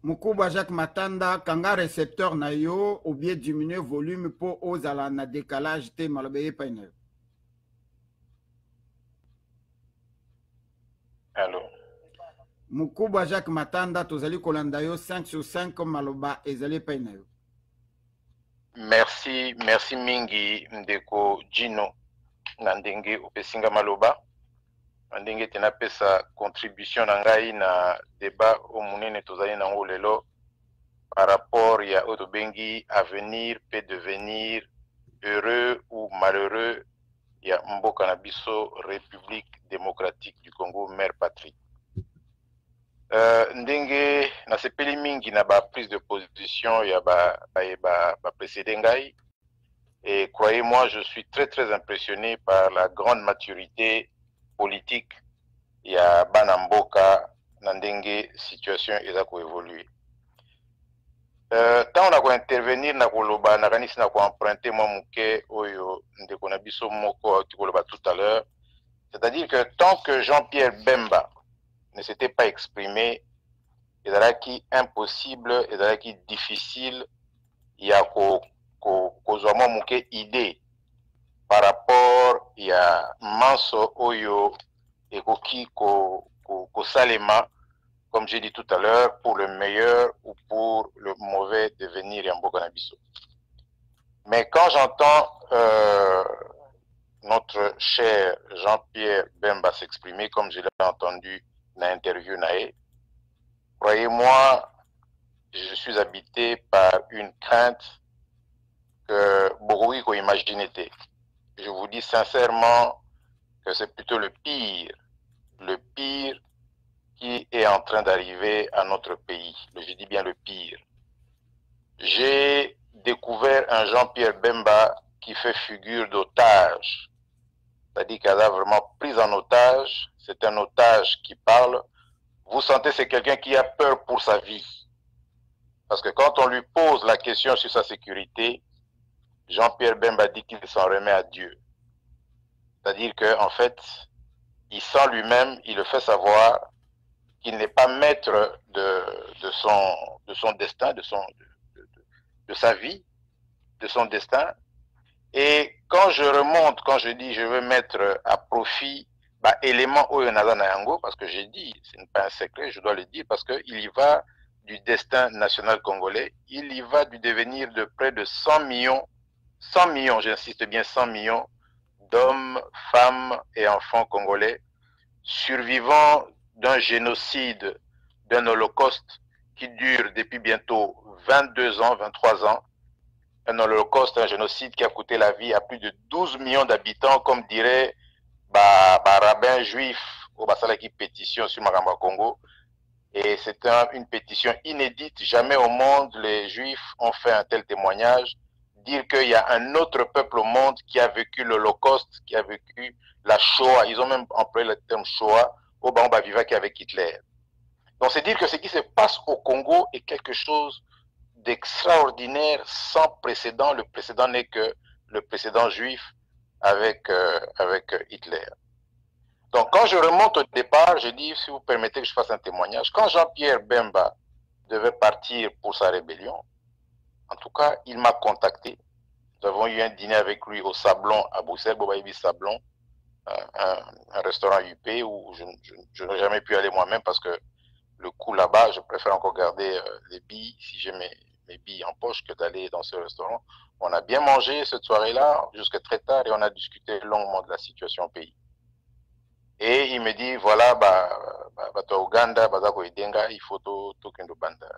Mukuba Jacques Matanda kanga récepteur na yo ou bien diminuer volume pour ozala na décalage te malobeye paine.
Allô.
Mukuba Jacques Matanda tozali kolanda yo 5 sur 5 maloba ezali paine yo.
Merci mingi ndeko Gino na ndenge opesinga maloba. Ndenge tena pesa contribution na ngai na débat au munene tozali na lelo par rapport ya otobengi avenir peut devenir heureux ou malheureux ya mboka na biso République démocratique du Congo mère patrie. Ndenge na sepeli mingi na ba prise de position ya ba précédent ngai et croyez-moi je suis très impressionné par la grande maturité politique ya bana mboka na ndenge situation eza ko évoluer tant on a ko intervenir na koloba na kanisi na ko emprunter moi muke oyo ndeko na biso moko tukoloba tout à l'heure, c'est-à-dire que tant que Jean-Pierre Bemba ne s'était pas exprimé ezalaki impossible ezalaki difficile ya ko zwa moi muke idée par rapport ya manso oyo ekoki ko salema comme j'ai dit tout à l'heure pour le meilleur ou pour le mauvais devenir ya mboka na biso. Mais quand j'entends notre cher Jean-Pierre Bemba s'exprimer comme je l'ai entendu dans l'interview nae, croyez-moi je suis habité par une crainte que beaucoup ko imaginer. Je vous dis sincèrement que c'est plutôt le pire qui est en train d'arriver à notre pays. Je dis bien le pire. J'ai découvert un Jean-Pierre Bemba qui fait figure d'otage. C'est-à-dire qu'elle a vraiment pris en otage. C'est un otage qui parle. Vous sentez c'est quelqu'un qui a peur pour sa vie. Parce que quand on lui pose la question sur sa sécurité, Jean-Pierre Bemba dit qu'il s'en remet à Dieu. C'est-à-dire qu'en fait, il sent lui-même, il le fait savoir, qu'il n'est pas maître de son destin, de sa vie, de son destin. Et quand je remonte, quand je dis je veux mettre à profit élément Oyo Nazanayango, parce que j'ai dit, ce n'est pas un secret, je dois le dire, parce qu'il y va du destin national congolais, il y va du devenir de près de 100 millions, j'insiste bien 100 millions d'hommes, femmes et enfants congolais, survivants d'un génocide, d'un holocauste qui dure depuis bientôt 22 ans, 23 ans. Un holocauste, un génocide qui a coûté la vie à plus de 12 millions d'habitants, comme dirait rabbin juif au Basalaki pétition sur Maramba Congo. Et c'est une pétition inédite. Jamais au monde les juifs ont fait un tel témoignage. Dire qu'il y a un autre peuple au monde qui a vécu l'Holocauste, qui a vécu la Shoah. Ils ont même employé le terme Shoah au Bamba Vivaki avec Hitler. Donc c'est dire que ce qui se passe au Congo est quelque chose d'extraordinaire, sans précédent. Le précédent n'est que le précédent juif avec Hitler. Donc quand je remonte au départ, je dis, si vous permettez que je fasse un témoignage, quand Jean-Pierre Bemba devait partir pour sa rébellion, En tout cas, il m'a contacté. Nous avons eu un dîner avec lui au Sablon à Bruxelles, Bobaïbi Sablon, un restaurant UP où je n'ai jamais pu aller moi-même parce que le coût là-bas, je préfère encore garder les billes, si j'ai mes billes en poche, que d'aller dans ce restaurant. On a bien mangé cette soirée-là jusqu'à très tard et on a discuté longuement de la situation au pays. Et il me dit, voilà, toi Ouganda, il faut tout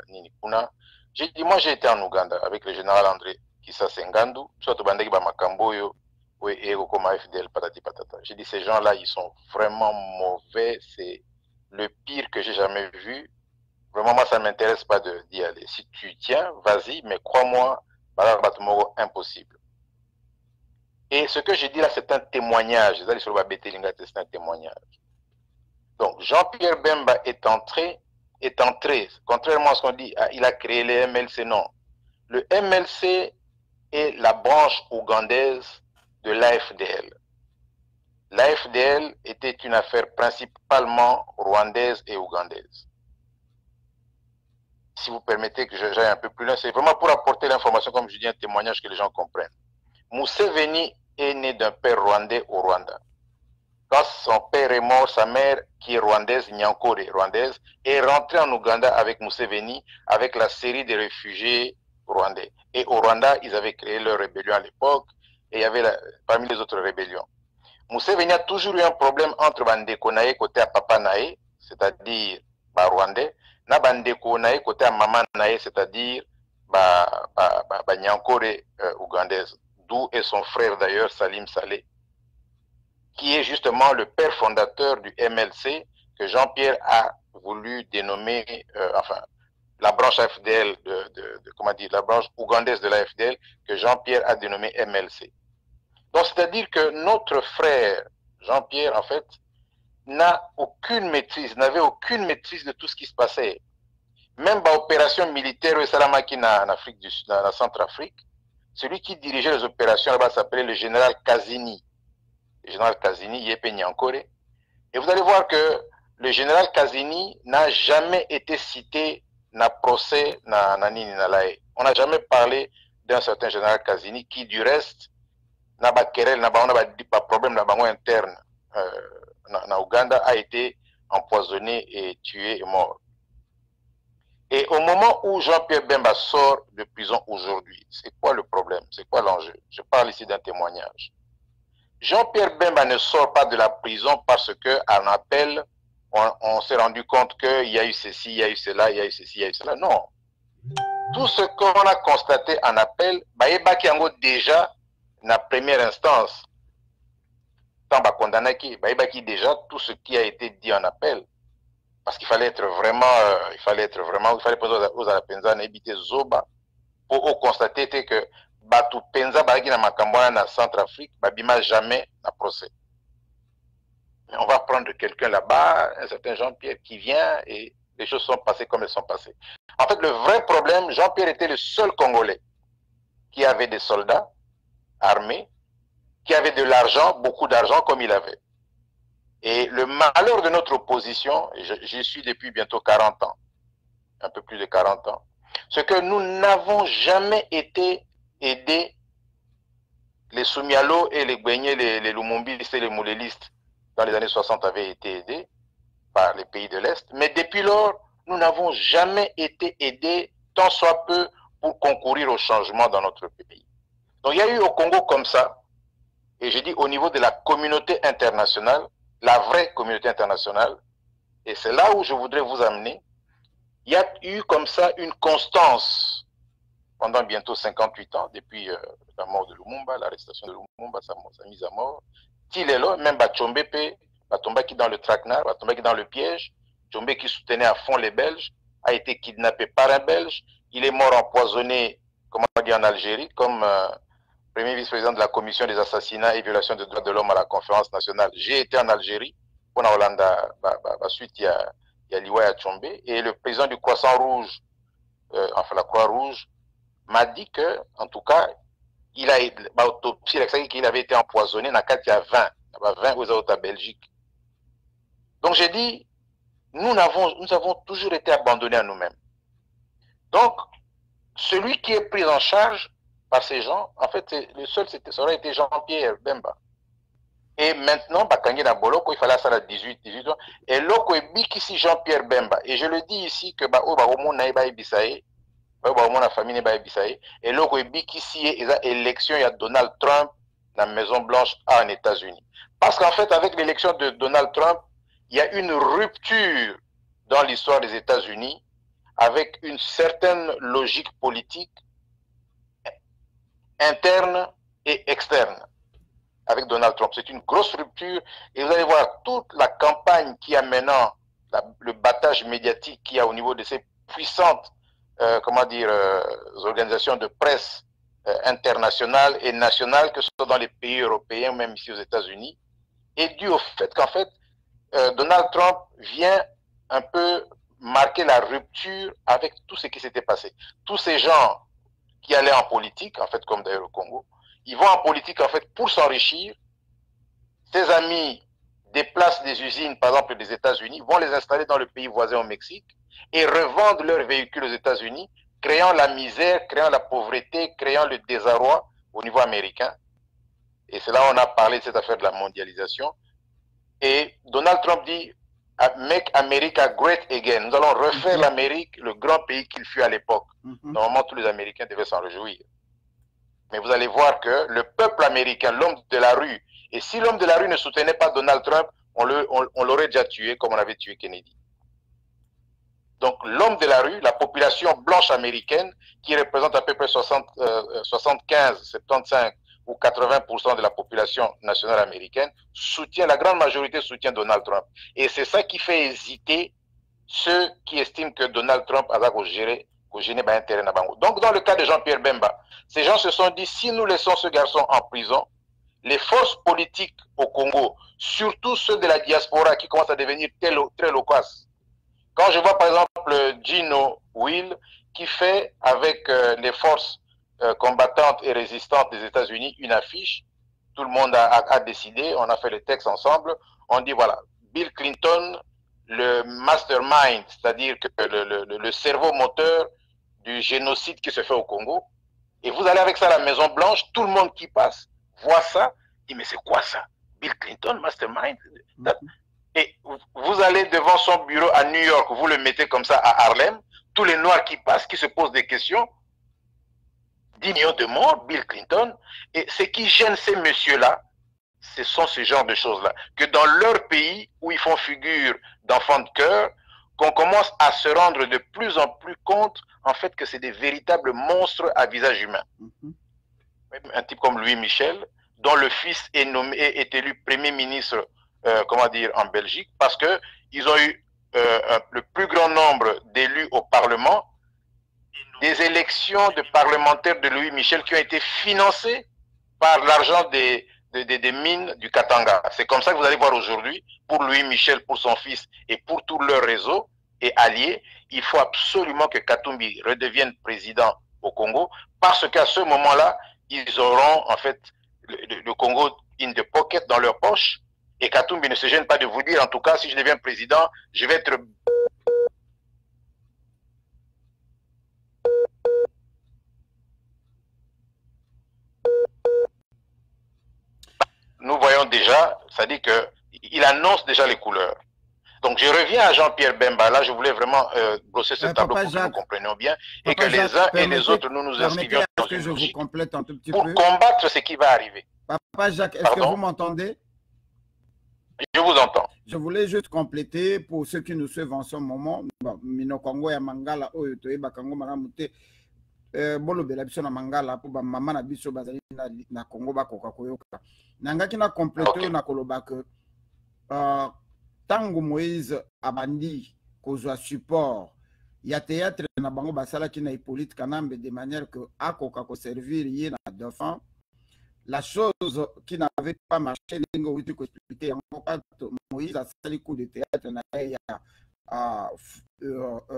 Nini Kuna. J'ai dit, moi j'ai été en Ouganda avec le général André Kissa Sengandu, soit Bandeki Makamboyo, et Okoma FDL, patati patata. J'ai dit, ces gens-là, ils sont vraiment mauvais, c'est le pire que j'ai jamais vu. Vraiment, moi, ça ne m'intéresse pas d'y aller. Si tu tiens, vas-y, mais crois-moi, impossible. Et ce que j'ai dit là, c'est un témoignage. C'est un témoignage. Donc, Jean-Pierre Bemba est entré, contrairement à ce qu'on dit, il a créé les MLC, non. Le MLC est la branche ougandaise de l'AFDL. L'AFDL était une affaire principalement rwandaise et ougandaise. Si vous permettez que j'aille un peu plus loin, c'est vraiment pour apporter l'information, comme je dis, un témoignage que les gens comprennent. Museveni est né d'un père rwandais au Rwanda. Quand son père est mort, sa mère, qui est rwandaise, Nyankore, rwandaise, est rentrée en Ouganda avec Museveni, avec la série de réfugiés rwandais. Et au Rwanda, ils avaient créé leur rébellion à l'époque, et il y avait parmi les autres rébellions. Museveni a toujours eu un problème entre Bandeko Naye côté à Papa Naye, c'est-à-dire rwandais, na Bandeko Naye côté à Maman Naye, c'est-à-dire Nyankore ougandaise, d'où est son frère d'ailleurs, Salim Saleh, qui est justement le père fondateur du MLC que Jean-Pierre a voulu dénommer, la branche AFDL, comment dire, la branche ougandaise de la FDL que Jean-Pierre a dénommé MLC. Donc, c'est-à-dire que notre frère Jean-Pierre, en fait, n'avait aucune maîtrise de tout ce qui se passait. Même dans l'opération militaire au Salamaki en Afrique du Sud, dans la Centrafrique, celui qui dirigeait les opérations là-bas s'appelait le général Kazini. Le général Kazini, Yepé Nyankore. Et vous allez voir que le général Kazini n'a jamais été cité dans le procès on n'a jamais parlé d'un certain général Kazini qui, du reste, n'a pas querelle, n'a pas problème interne en Ouganda, a été empoisonné et tué et mort. Et au moment où Jean-Pierre Bemba sort de prison aujourd'hui, c'est quoi le problème? C'est quoi l'enjeu? Je parle ici d'un témoignage. Jean-Pierre Bemba ne sort pas de la prison parce qu'en appel, on s'est rendu compte qu'il y a eu ceci, il y a eu cela, il y a eu ceci, il y a eu cela. Non. Tout ce qu'on a constaté en appel, déjà, dans la première instance, tant condamné déjà tout ce qui a été dit en appel. Parce qu'il fallait être vraiment, il fallait penser aux Alapenza, n'habiter Zoba, pour constater que Batu Penza, na Makambwana, na Centrafrique, babima jamais na procès. Mais on va prendre quelqu'un là-bas, un certain Jean-Pierre qui vient et les choses sont passées comme elles sont passées. En fait, le vrai problème, Jean-Pierre était le seul Congolais qui avait des soldats armés, qui avait de l'argent, beaucoup d'argent comme il avait. Et le malheur de notre opposition, j'y suis depuis bientôt 40 ans, un peu plus de 40 ans, c'est que nous n'avons jamais été aidés, les Soumialo et les Gwenye, les Lumumbistes et les Moulélistes, dans les années 60 avaient été aidés par les pays de l'Est, mais depuis lors, nous n'avons jamais été aidés, tant soit peu, pour concourir au changement dans notre pays. Donc il y a eu au Congo comme ça, et je dis au niveau de la communauté internationale, la vraie communauté internationale, et c'est là où je voudrais vous amener, il y a eu comme ça une constance pendant bientôt 58 ans, depuis la mort de Lumumba, l'arrestation de Lumumba, sa mise à mort. Tilelo, même Tchombepe, Tombaki dans le traquenard, Tombaki dans le piège, Tchombe qui soutenait à fond les Belges, a été kidnappé par un Belge, il est mort empoisonné, comme on dit en Algérie, comme premier vice-président de la commission des assassinats et violations des droits de l'homme à la conférence nationale. J'ai été en Algérie, pour la Hollande, suite il y a Liwaya Tchombe, et le président du Croissant Rouge, enfin la Croix-Rouge, m'a dit que, en tout cas, il a autopsie, qu'il avait été empoisonné, dans il y a 20 aux autres à Belgique. Donc j'ai dit, nous avons toujours été abandonnés à nous-mêmes. Donc, celui qui est pris en charge par ces gens, en fait, le seul, ça aurait été Jean-Pierre Bemba. Et maintenant, Bakangi na Boloko, il fallait ça à 18 ans. Et Loko est ici Jean-Pierre Bemba. Et je le dis ici que la famille n'est et Loko est ici, il y a élection, il y a Donald Trump dans la Maison Blanche en États-Unis. Parce qu'en fait, avec l'élection de Donald Trump, il y a une rupture dans l'histoire des États-Unis avec une certaine logique politique interne et externe avec Donald Trump. C'est une grosse rupture et vous allez voir toute la campagne qui a maintenant, le battage médiatique qu'il y a au niveau de ces puissantes organisations de presse internationales et nationales, que ce soit dans les pays européens ou même ici aux États-Unis, est dû au fait qu'en fait, Donald Trump vient un peu marquer la rupture avec tout ce qui s'était passé. Tous ces gens qui allaient en politique, en fait, comme d'ailleurs au Congo, ils vont en politique, en fait, pour s'enrichir. Ses amis déplacent des usines, par exemple, des États-Unis, vont les installer dans le pays voisin au Mexique et revendent leurs véhicules aux États-Unis, créant la misère, créant la pauvreté, créant le désarroi au niveau américain. Et c'est là où on a parlé de cette affaire de la mondialisation. Et Donald Trump dit « Make America great again ». Nous allons refaire l'Amérique, le grand pays qu'il fut à l'époque. Normalement, tous les Américains devaient s'en réjouir. Mais vous allez voir que le peuple américain, l'homme de la rue, et si l'homme de la rue ne soutenait pas Donald Trump, on l'aurait déjà tué comme on avait tué Kennedy. Donc l'homme de la rue, la population blanche américaine, qui représente à peu près 75, 75 ou 80% de la population nationale américaine, soutient, la grande majorité soutient Donald Trump. Et c'est ça qui fait hésiter ceux qui estiment que Donald Trump a géré. Donc, dans le cas de Jean-Pierre Bemba, ces gens se sont dit, si nous laissons ce garçon en prison, les forces politiques au Congo, surtout ceux de la diaspora qui commencent à devenir très loquaces. Quand je vois par exemple Gino Will qui fait avec les forces combattantes et résistantes des États-Unis une affiche, tout le monde a décidé, on a fait le texte ensemble, on dit voilà, Bill Clinton, le mastermind, c'est-à-dire que le cerveau moteur du génocide qui se fait au Congo, et vous allez avec ça à la Maison Blanche, tout le monde qui passe voit ça, dit mais c'est quoi ça? Bill Clinton, mastermind? Et vous allez devant son bureau à New York, vous le mettez comme ça à Harlem, tous les Noirs qui passent, qui se posent des questions, 10 millions de morts, Bill Clinton, et ce qui gêne ces messieurs-là, ce sont ce genre de choses-là, que dans leur pays, où ils font figure d'enfants de cœur, qu'on commence à se rendre de plus en plus compte, en fait, que c'est des véritables monstres à visage humain. Un type comme Louis Michel, dont le fils est élu Premier ministre, en Belgique, parce que ils ont eu le plus grand nombre d'élus au Parlement, des élections de parlementaires de Louis Michel qui ont été financées par l'argent des mines du Katanga. C'est comme ça que vous allez voir aujourd'hui, pour Louis Michel, pour son fils et pour tout leur réseau et alliés, il faut absolument que Katumbi redevienne président au Congo, parce qu'à ce moment-là, ils auront en fait le Congo in the pocket, dans leur poche, et Katumbi ne se gêne pas de vous dire, en tout cas, si je deviens président, je vais être... Nous voyons déjà, ça dit qu'il annonce déjà les couleurs. Donc je reviens à Jean-Pierre Bemba, là je voulais vraiment brosser ce tableau pour que nous comprenions bien et que les uns et les autres nous inscrivions dans une logique pour combattre ce qui va arriver.
Papa Jacques, est-ce que vous m'entendez?
Je vous entends.
Je voulais juste compléter pour ceux qui nous suivent en ce moment. Mino Congo ya Mangala, Oyotoe Bakango Maramute, Bolobela biso na Mangala, pour maman na biso bazali na Congo bakoka koyoka. Nangaki na compléter na koloba que Tango Moïse abandi kozwa support ya théâtre na bango basala ki na Hippolyte Kanambe de manière que akoka ko servir yé na dauphin. La chose qui n'avait pas marché, Moïse a sali coup de théâtre na ya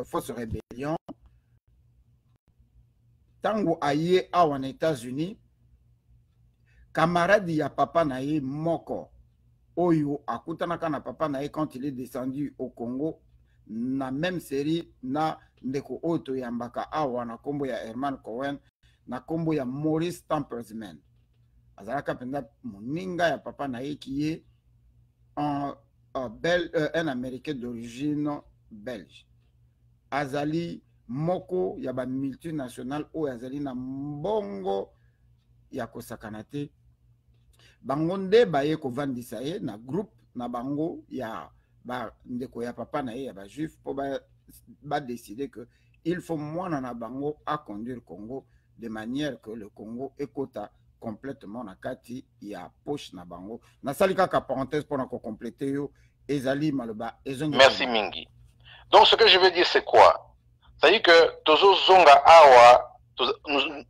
fausse rébellion. Tango aye a en États-Unis, camarade ya papa na ye moko. Oyo akutanaka na papa na ye quand il est descendu au Congo na même série na ndeko oto yambaka awa na kombo ya Herman Cohen na kombo ya Maurice Tempersman azalaka penda moninga ya papa na ye qui est un américain d'origine belge azali moko ya ba multinational oyo azali na mbongo ya kosakana te bango nde baye kovandisa ye na groupe na bango ya ba ndeko ya papa na ye ya ba juif po ba décider que il faut mwana na bango à conduire Congo de manière que le Congo ekota complètement na kati ya poche na bango na sali kaka parenthèse pour na ko compléter yo ezali maloba ezongi.
Merci mingi. Donc ce que je veux dire c'est quoi? C'est-à-dire que tozo zonga awa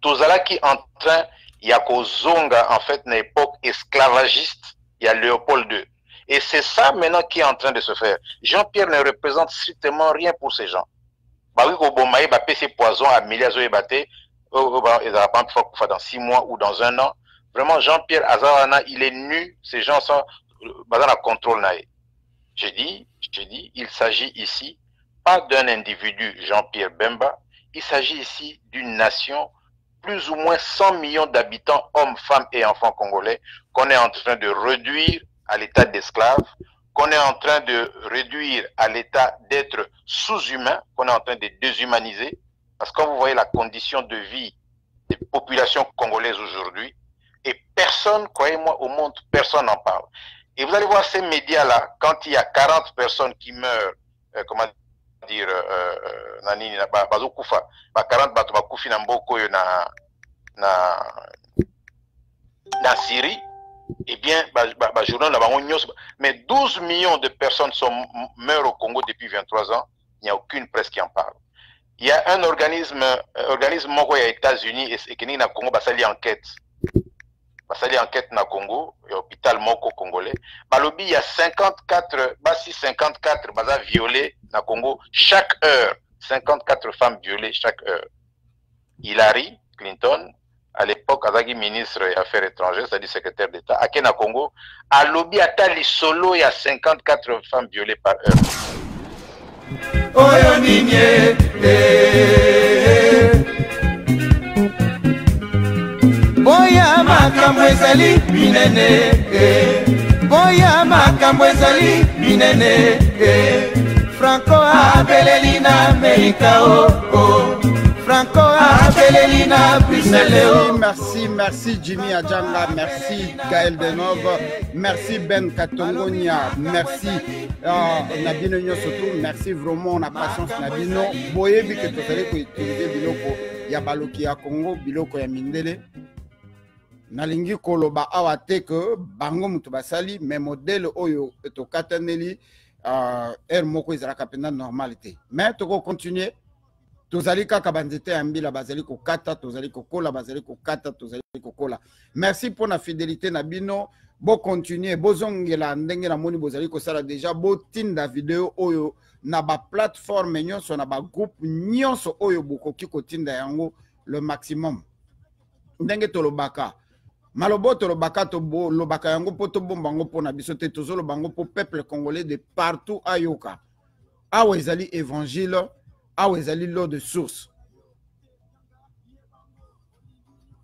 tozalaki en train ya ko zonga en fait na époque esclavagiste, il y a Léopold II. Et c'est ça maintenant qui est en train de se faire. Jean-Pierre ne représente strictement rien pour ces gens. Bah oui, au Bomaï, bah pèse poison à Miliazo et Baté, dans 6 mois ou dans 1 an. Vraiment, Jean-Pierre Azarana, il est nu. Ces gens sont dans la contrôle. J'ai dit, il s'agit ici pas d'un individu, Jean-Pierre Bemba. Il s'agit ici d'une nation, plus ou moins 100 millions d'habitants, hommes, femmes et enfants congolais, qu'on est en train de réduire à l'état d'esclave, qu'on est en train de réduire à l'état d'être sous-humain, qu'on est en train de déshumaniser. Parce que quand vous voyez la condition de vie des populations congolaises aujourd'hui, et personne, croyez-moi, au monde, personne n'en parle. Et vous allez voir ces médias-là, quand il y a 40 personnes qui meurent, comment dire, nanini, bazokoufa, 40 bato bakoufi na mboko na Syrie, eh bien, mais 12 millions de personnes meurent au Congo depuis 23 ans, il n'y a aucune presse qui en parle. Il y a un organisme moko ya États-Unis et qui na Congo basali enquête na Congo, hôpital moko congolais. Balobi il y a 54 baza violés na Congo chaque heure, 54 femmes violées chaque heure. Hillary Clinton à l'époque azaki ministre des Affaires étrangères, c'est-à-dire secrétaire d'État, à Kenya Congo, à lobby atali solo il y a 54 femmes violées par heure.
Oyo ninye boya makambo ezali minene boya makambo ezali minene Franco abeleli na Amerika Franco abeleli na Bruxelles.
Merci Jimmy Adjanga, merci Gaël Denov, merci Ben Katongonia, merci Nabino Nyosotou, merci vraiment la patience Nabino. Boye bi que tu allez utiliser biloko ya baloki ya Congo, biloko ya mindele. Nalingi koloba awate que bango mutu basali mais modèle oyo to kataneli moko ezalaka pena normalité. Mais to continuer tozali kaka banzete ya mbila bazali kokata tozali kokola bazali kokata tozali kokola. Merci pour la fidélité na bino. Bo continuer bozongela ndenge na moni bozali kosala déjà bo tinda vidéo oyo na ba plateforme nyonso na ba groupe nyonso oyo bokoki kotinda yango le maximum. Ndenge tolobaka malobo tolobaka to bo lobaka yango po to bombango po na biso te tozolo bango po peuple congolais de partout ayoka. Awa ezali évangile awa ezali l'eau de source.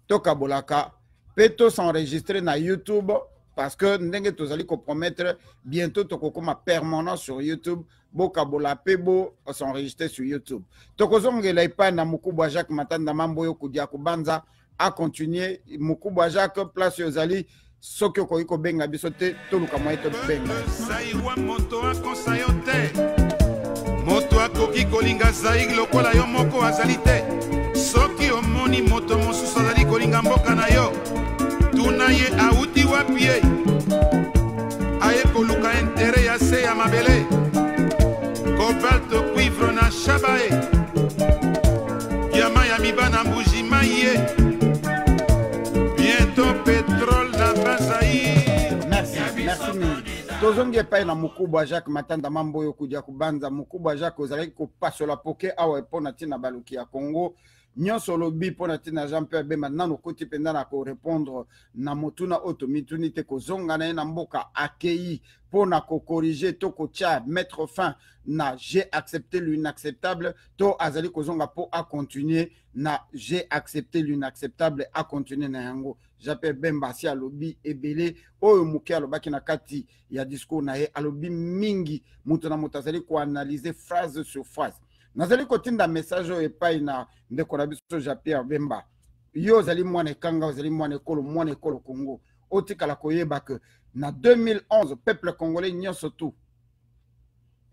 Toka bolaka peto s'enregistrer na YouTube parce que ndenge tozali ko promettre bientôt tokokoma permanent sur YouTube. Boka bola pebo s'enregistrer sur YouTube. Tokozongela ipa na Mukubwa Jacques Matanda Mamboyo kudia kubanza a continuer Mukubwa Jacques place yozali soki okoki kobenga biso te toluka moye to benga.
Saiwa moto akosayote moto akoki kolinga zaig lokola yo moko azali te soki omoni moto mosusu azali kolinga mboka na yo tuna ye auti wapi ye aye koluka intere ya se ya mabele cobalt cuivre na shabae yama ya mibana mbujima ye bientôt pétrole na Bazaïr.
Merci tozongi epai na Mukubwa Jacques Matanda Mamboyo kudia kubanza Mukubwa Jacques ozalaki kopasola poke awa epona tina baluki ya Congo nyonso lobi mpona ntina Jean-Pierre Bemba nano koti mpenza na korépondre na motuna oyo tomituni te kozonga na ye na mboka akei mpona kokorige to kotia mettre fin na j'ai accepté l'inacceptable to azali kozonga mpo acontinue na j'ai accepté l'inacceptable acontinue na yango. Jean-Pierre Bemba si alobi ebele oyo moke alobaki na kati ya discours na ye alobi mingi moto na moto azali koanalyse phrase sur phrase. Nazali kotinda message oyo epai na ndeko na biso Jean-Pierre Bemba. Yo ozali mwana ekanga, ozali mwana ekolo Congo. Otikala koyeba ke na 2011 peuple congolais nyonso tu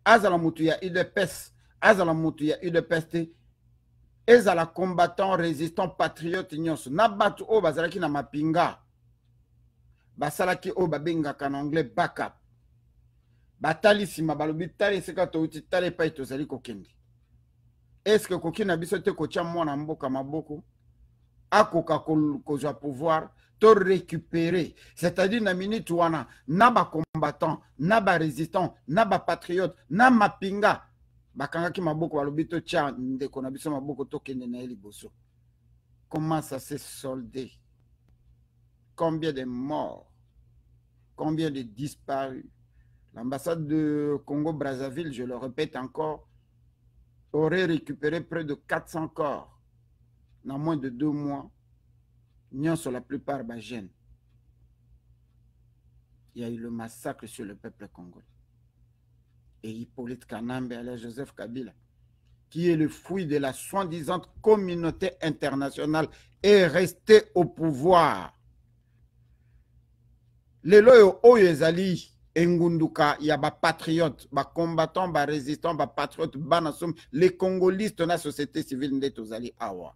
azala mutu ya UDPS, azala mutu ya UDPS te, ezala combattant, résistant, patriote nyonso. Na batu o bazalaki na mapinga basalaki o babengaka na anglais backup. Batali sima balobi tali seka touti tali pa itozali kokende. Est-ce que kokina biso te kotia mwana mboka maboko akoka kozwa pouvoir to récupérer, c'est-à-dire na minute wana na ba combattant, na ba résistant, na ba patriote, na mapinga bakangaki maboko balobi to tia ndeko na biso maboko to kende na liboso. Comment ça s'est soldé? Combien de morts? Combien de disparus? L'ambassade de Congo-Brazzaville, je le répète encore, aurait récupéré près de 400 corps dans moins de 2 mois. N'y sur la plupart bagènes. Il y a eu le massacre sur le peuple congolais. Et Hippolyte Kanambe, alias Joseph Kabila, qui est le fruit de la soi-disant communauté internationale, est resté au pouvoir. Les loyaux oyezali engunduka ya ba patriote, ba combattant, ba résistant, ba patriote, ba nasom, les congolistes na société civile ndetozali awa.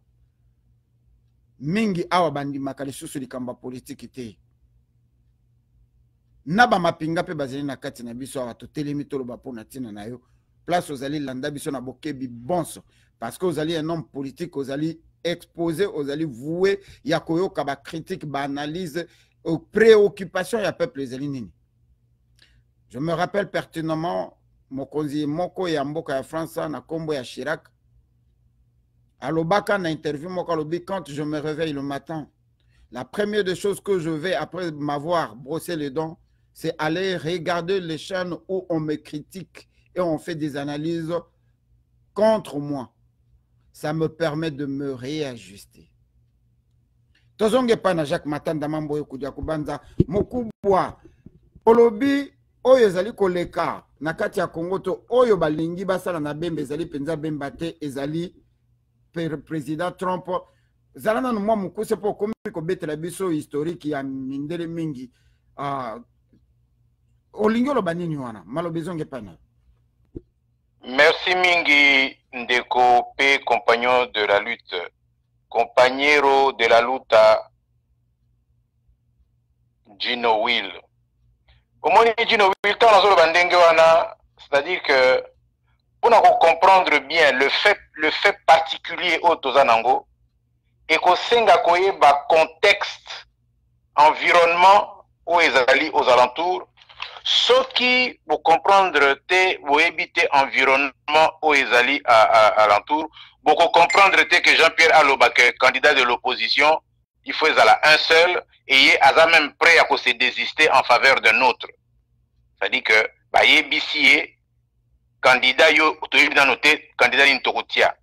Mingi awa bandi makali susu likamba politique te. Naba mapinga pe bazali na kati na biso awa to telemi tolo ba pona tina na yo. Place ozali landa biso na bokebi bonso parce que ozali un homme politique, ozali exposé, ozali voué ya koyoka ba critique, ba analyse aux préoccupations ya peuple ezali nini. Je me rappelle pertinemment mokonzi moko ya mboka ya France na kombo ya Chirac. Alobaka na interview moko lobi, quand je me réveille le matin, la première des choses que je vais après m'avoir brossé les dents, c'est aller regarder les chaînes où on me critique et on fait des analyses contre moi. Ça me permet de me réajuster. Tozonge pa na Jacques Matanda mambo yokudia kubanza mokubwa olobi oyo ezali koleka na kati ya Congo to oyo balingi basala na Bemba ezali penza Bemba te ezali président Trump zalana no mwa mukuse po komi ko betela biso historique ya mindele mingi olingi oloba nini wana malobezonge pana.
Merci mingi ndeko pe compagnon de la lutte, compagnero de la luta Gino Will. Omoni Gino Will tant nazo bandenge wana, c'est-à-dire que pour comprendre bien le fait particulier au Tozanango et qu'au senga koyeba contexte environnement où ezali aux alentours, ce qui pour comprendre te vous éviter environnement où ezali alentour, beaucoup comprendre te que Jean-Pierre Aloba candidat de l'opposition, il faut ezala un seul et aza même prêt à se désister en faveur d'un autre. C'est-à-dire que ba yebisiye candidat yo toyebina noté candidat n'intokotia.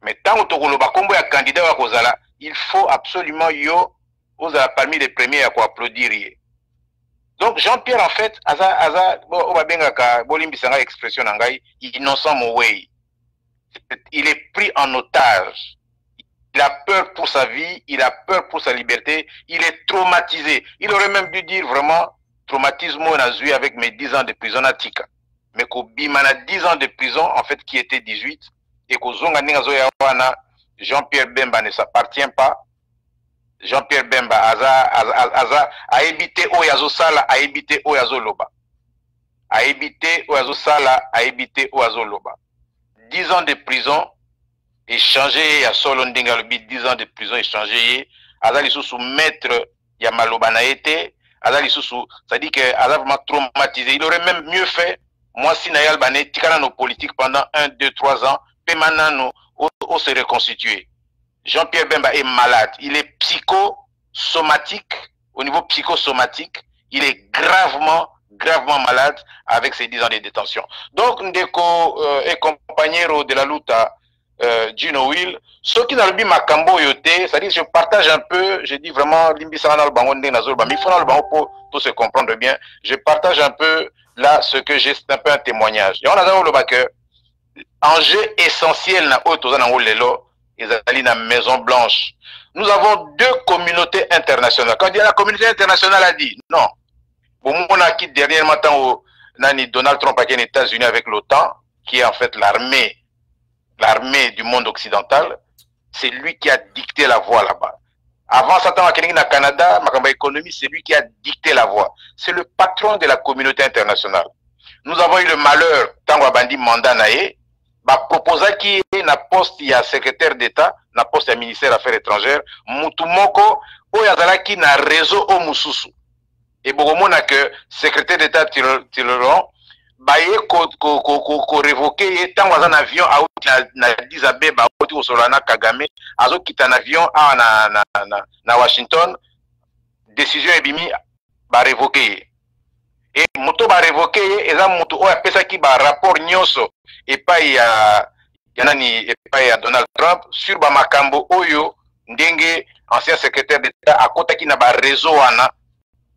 Mais tant que tokoloba kombo ya candidat wa kozala, il faut absolument yo ozala parmi les premiers à quoi applaudir. Donc Jean-Pierre en fait aza bo babengaka bolimbisanga expression ngai innocent mowei. Il est pris en otage. Il a peur pour sa vie, il a peur pour sa liberté, il est traumatisé. Il aurait même dû dire vraiment traumatisme nazui avec mes 10 ans de prison à Tika. Mais qu'au Bimana 10 ans de prison, en fait, qui était 18, et qu'au Zonganingazoyawana, Jean-Pierre Bemba ne s'appartient pas. Jean-Pierre Bemba a évité Oyazo Sala, a évité Oyazo Loba. A évité Oyazo Sala, a évité Oyazo Loba. 10 ans de prison, échangé, à Solondinga, 10 ans de prison échangé, Azali sous maître Yamaloba Naete, Azali sous, ça dit que Azali vraiment traumatisé. Il aurait même mieux fait. Moi, si Nayal Bané, tikana nos politiques pendant 1, 2, 3 ans, puis maintenant, on se reconstituer. Jean-Pierre Bemba est malade. Il est psychosomatique. Au niveau psychosomatique, il est gravement malade avec ses 10 ans de détention. Donc, Ndeko et compagnero de la lutte Gino Will, ceux qui n'ont pas Makambo Yote, c'est-à-dire je partage un peu, je dis vraiment, il faut se comprendre bien, je partage un peu là ce que j'ai, c'est un peu un témoignage. Et on a dit que enjeu essentiel na Lelo, la Maison Blanche. Nous avons 2 communautés internationales. Quand la communauté internationale a dit non, bon, on a quitté dernièrement Donald Trump a quitté les États-Unis avec l'OTAN, qui est en fait l'armée du monde occidental, c'est lui qui a dicté la voie là-bas. Avant ça, au Canada, ma économie, c'est lui qui a dicté la voie. C'est le patron de la communauté internationale. Nous avons eu le malheur, tant qu'on a bandi mandat naé, proposa qui est na poste, il y a secrétaire d'État, na poste, il y a ministère des Affaires étrangères, Moutoumoko, ou yazala qui na réseau au Moussousou. Et beaucoup a que secrétaire d'État Tileron, baye ko révoqué tant dans un avion à Addis Abeba au Solana Kagame azo quitter un avion na Washington, décision ebimi ba révoqué et moto ba révoqué et ça moto o apesa ki ba rapport nyonso et pas ya Donald Trump sur ba makambo oyo ndenge ancien secrétaire d'État akota ki na ba réseau wana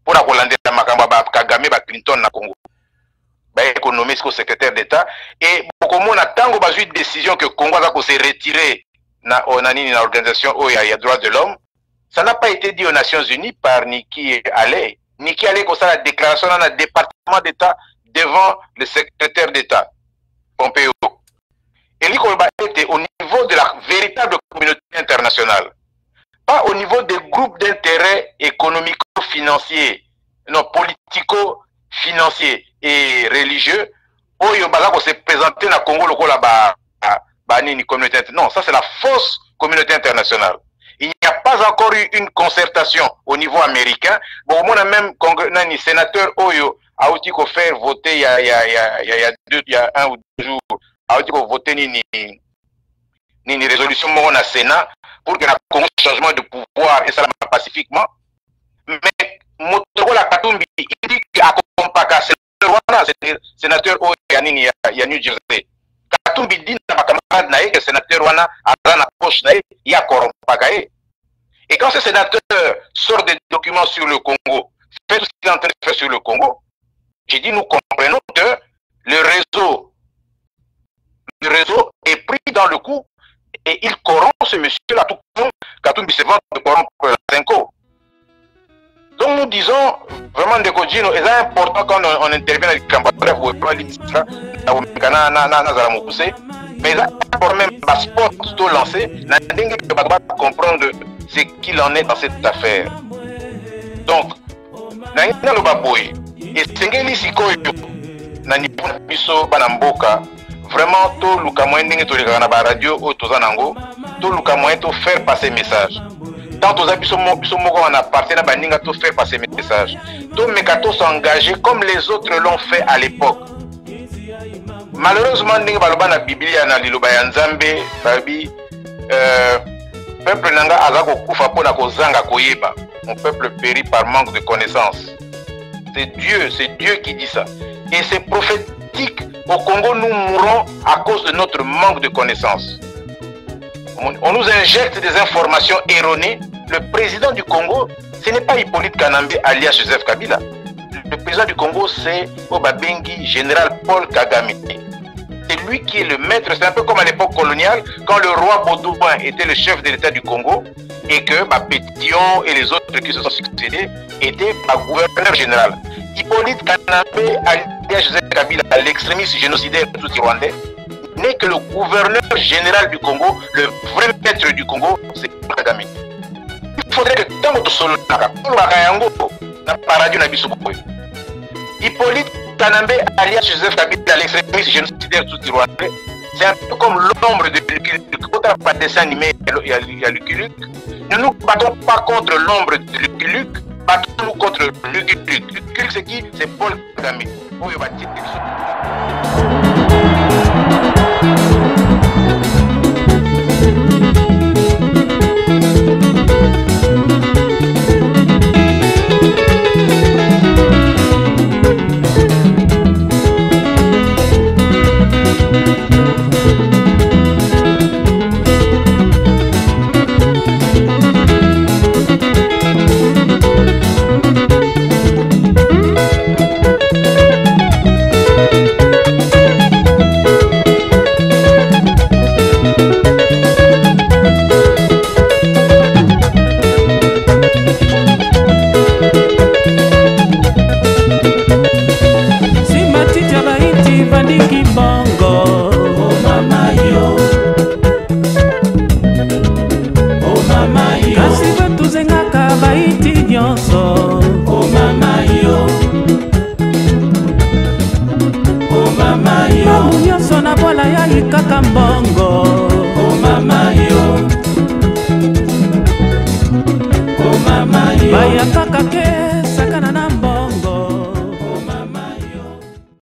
pour la kolandela makambo ba Kagame ba Clinton na Congo. Économiste au secrétaire d'État et beaucoup de monde attend une décision que le Congo va se retirer dans l'organisation où il y a droits de l'homme. Ça n'a pas été dit aux Nations Unies par Nikki Haley. Nikki Haley comme ça la déclaration dans le département d'État devant le secrétaire d'État Pompeo. Et lui était au niveau de la véritable communauté internationale, pas au niveau des groupes d'intérêt économico-financiers, non politico-financiers et religieux, où il se présenter dans le Congo, communauté. Non, ça c'est la fausse communauté internationale. Il n'y a pas encore eu une concertation au niveau américain. Bon, on a même un sénateur Oyo a aussi fait voter il y a 1 ou 2 jours, a aussi voté une résolution au Sénat pour que le Congo changement de pouvoir et ça pacifiquement. Mais Motola Katumbi, il dit qu'à Kompaka, c'est le sénateur Oyo ya New Jersey. Katumbi dit à ma camarade Naï que le sénateur Wana a dans la poche Naï, il y a Korompagaé. Et quand ce sénateur sort des documents sur le Congo, fait tout ce qu'il est en train de faire sur le Congo, j'ai dit nous comprenons que le réseau est pris dans le coup et il corrompt ce monsieur-là tout comme Katumbi se vend de corrompre la Senko. Donc nous disons vraiment de Kojino, c'est important quand on intervient dans les campagnes, bref, vous pouvez dire ça, mais il faut même un sport tout lancé, on va comprendre ce qu'il en est dans cette affaire. Donc, et vraiment, tout le moyen de la radio ou tout le moyen de faire passer message. Tant aux habits on appartient à Baninga tout faire passer message. Tous mes gâteaux sont engagés comme les autres l'ont fait à l'époque. Malheureusement, Ninga Baloba na Biblia na Liloba ya Nzambe, babi peuple nanga azako kufa pona kozanga koyeba. Mon peuple périt par manque de connaissances. C'est Dieu qui dit ça. Et c'est prophétique. Au Congo, nous mourrons à cause de notre manque de connaissances. On nous injecte des informations erronées. Le président du Congo, ce n'est pas Hippolyte Kanambe alias Joseph Kabila. Le président du Congo, c'est Obabengi, général Paul Kagame. C'est lui qui est le maître. C'est un peu comme à l'époque coloniale, quand le roi Baudouin était le chef de l'État du Congo et que Pétion et les autres qui se sont succédés étaient gouverneur général. Hippolyte Kanambe alias Joseph Kabila, l'extrémiste génocidaire tout rwandais, n'est que le gouverneur général du Congo, le vrai maître du Congo, c'est Kagame. Il faudrait que tant que tu Hippolyte Kanambe alias Joseph Kabila, l'extrémiste génocidaire tout rwandais, c'est un peu comme l'ombre de Lucky Luke. Quand on pas dessin animé, il y a Lucky Luke. Ne nous battons pas contre l'ombre de Lucky Luke, battons-nous contre Lucky Luke. Lucky Luke c'est qui? C'est Paul Kagame.
malamu nyonso na bola yai kaka mbongo.
Oh mama yo, oh mama yo.
Bayaka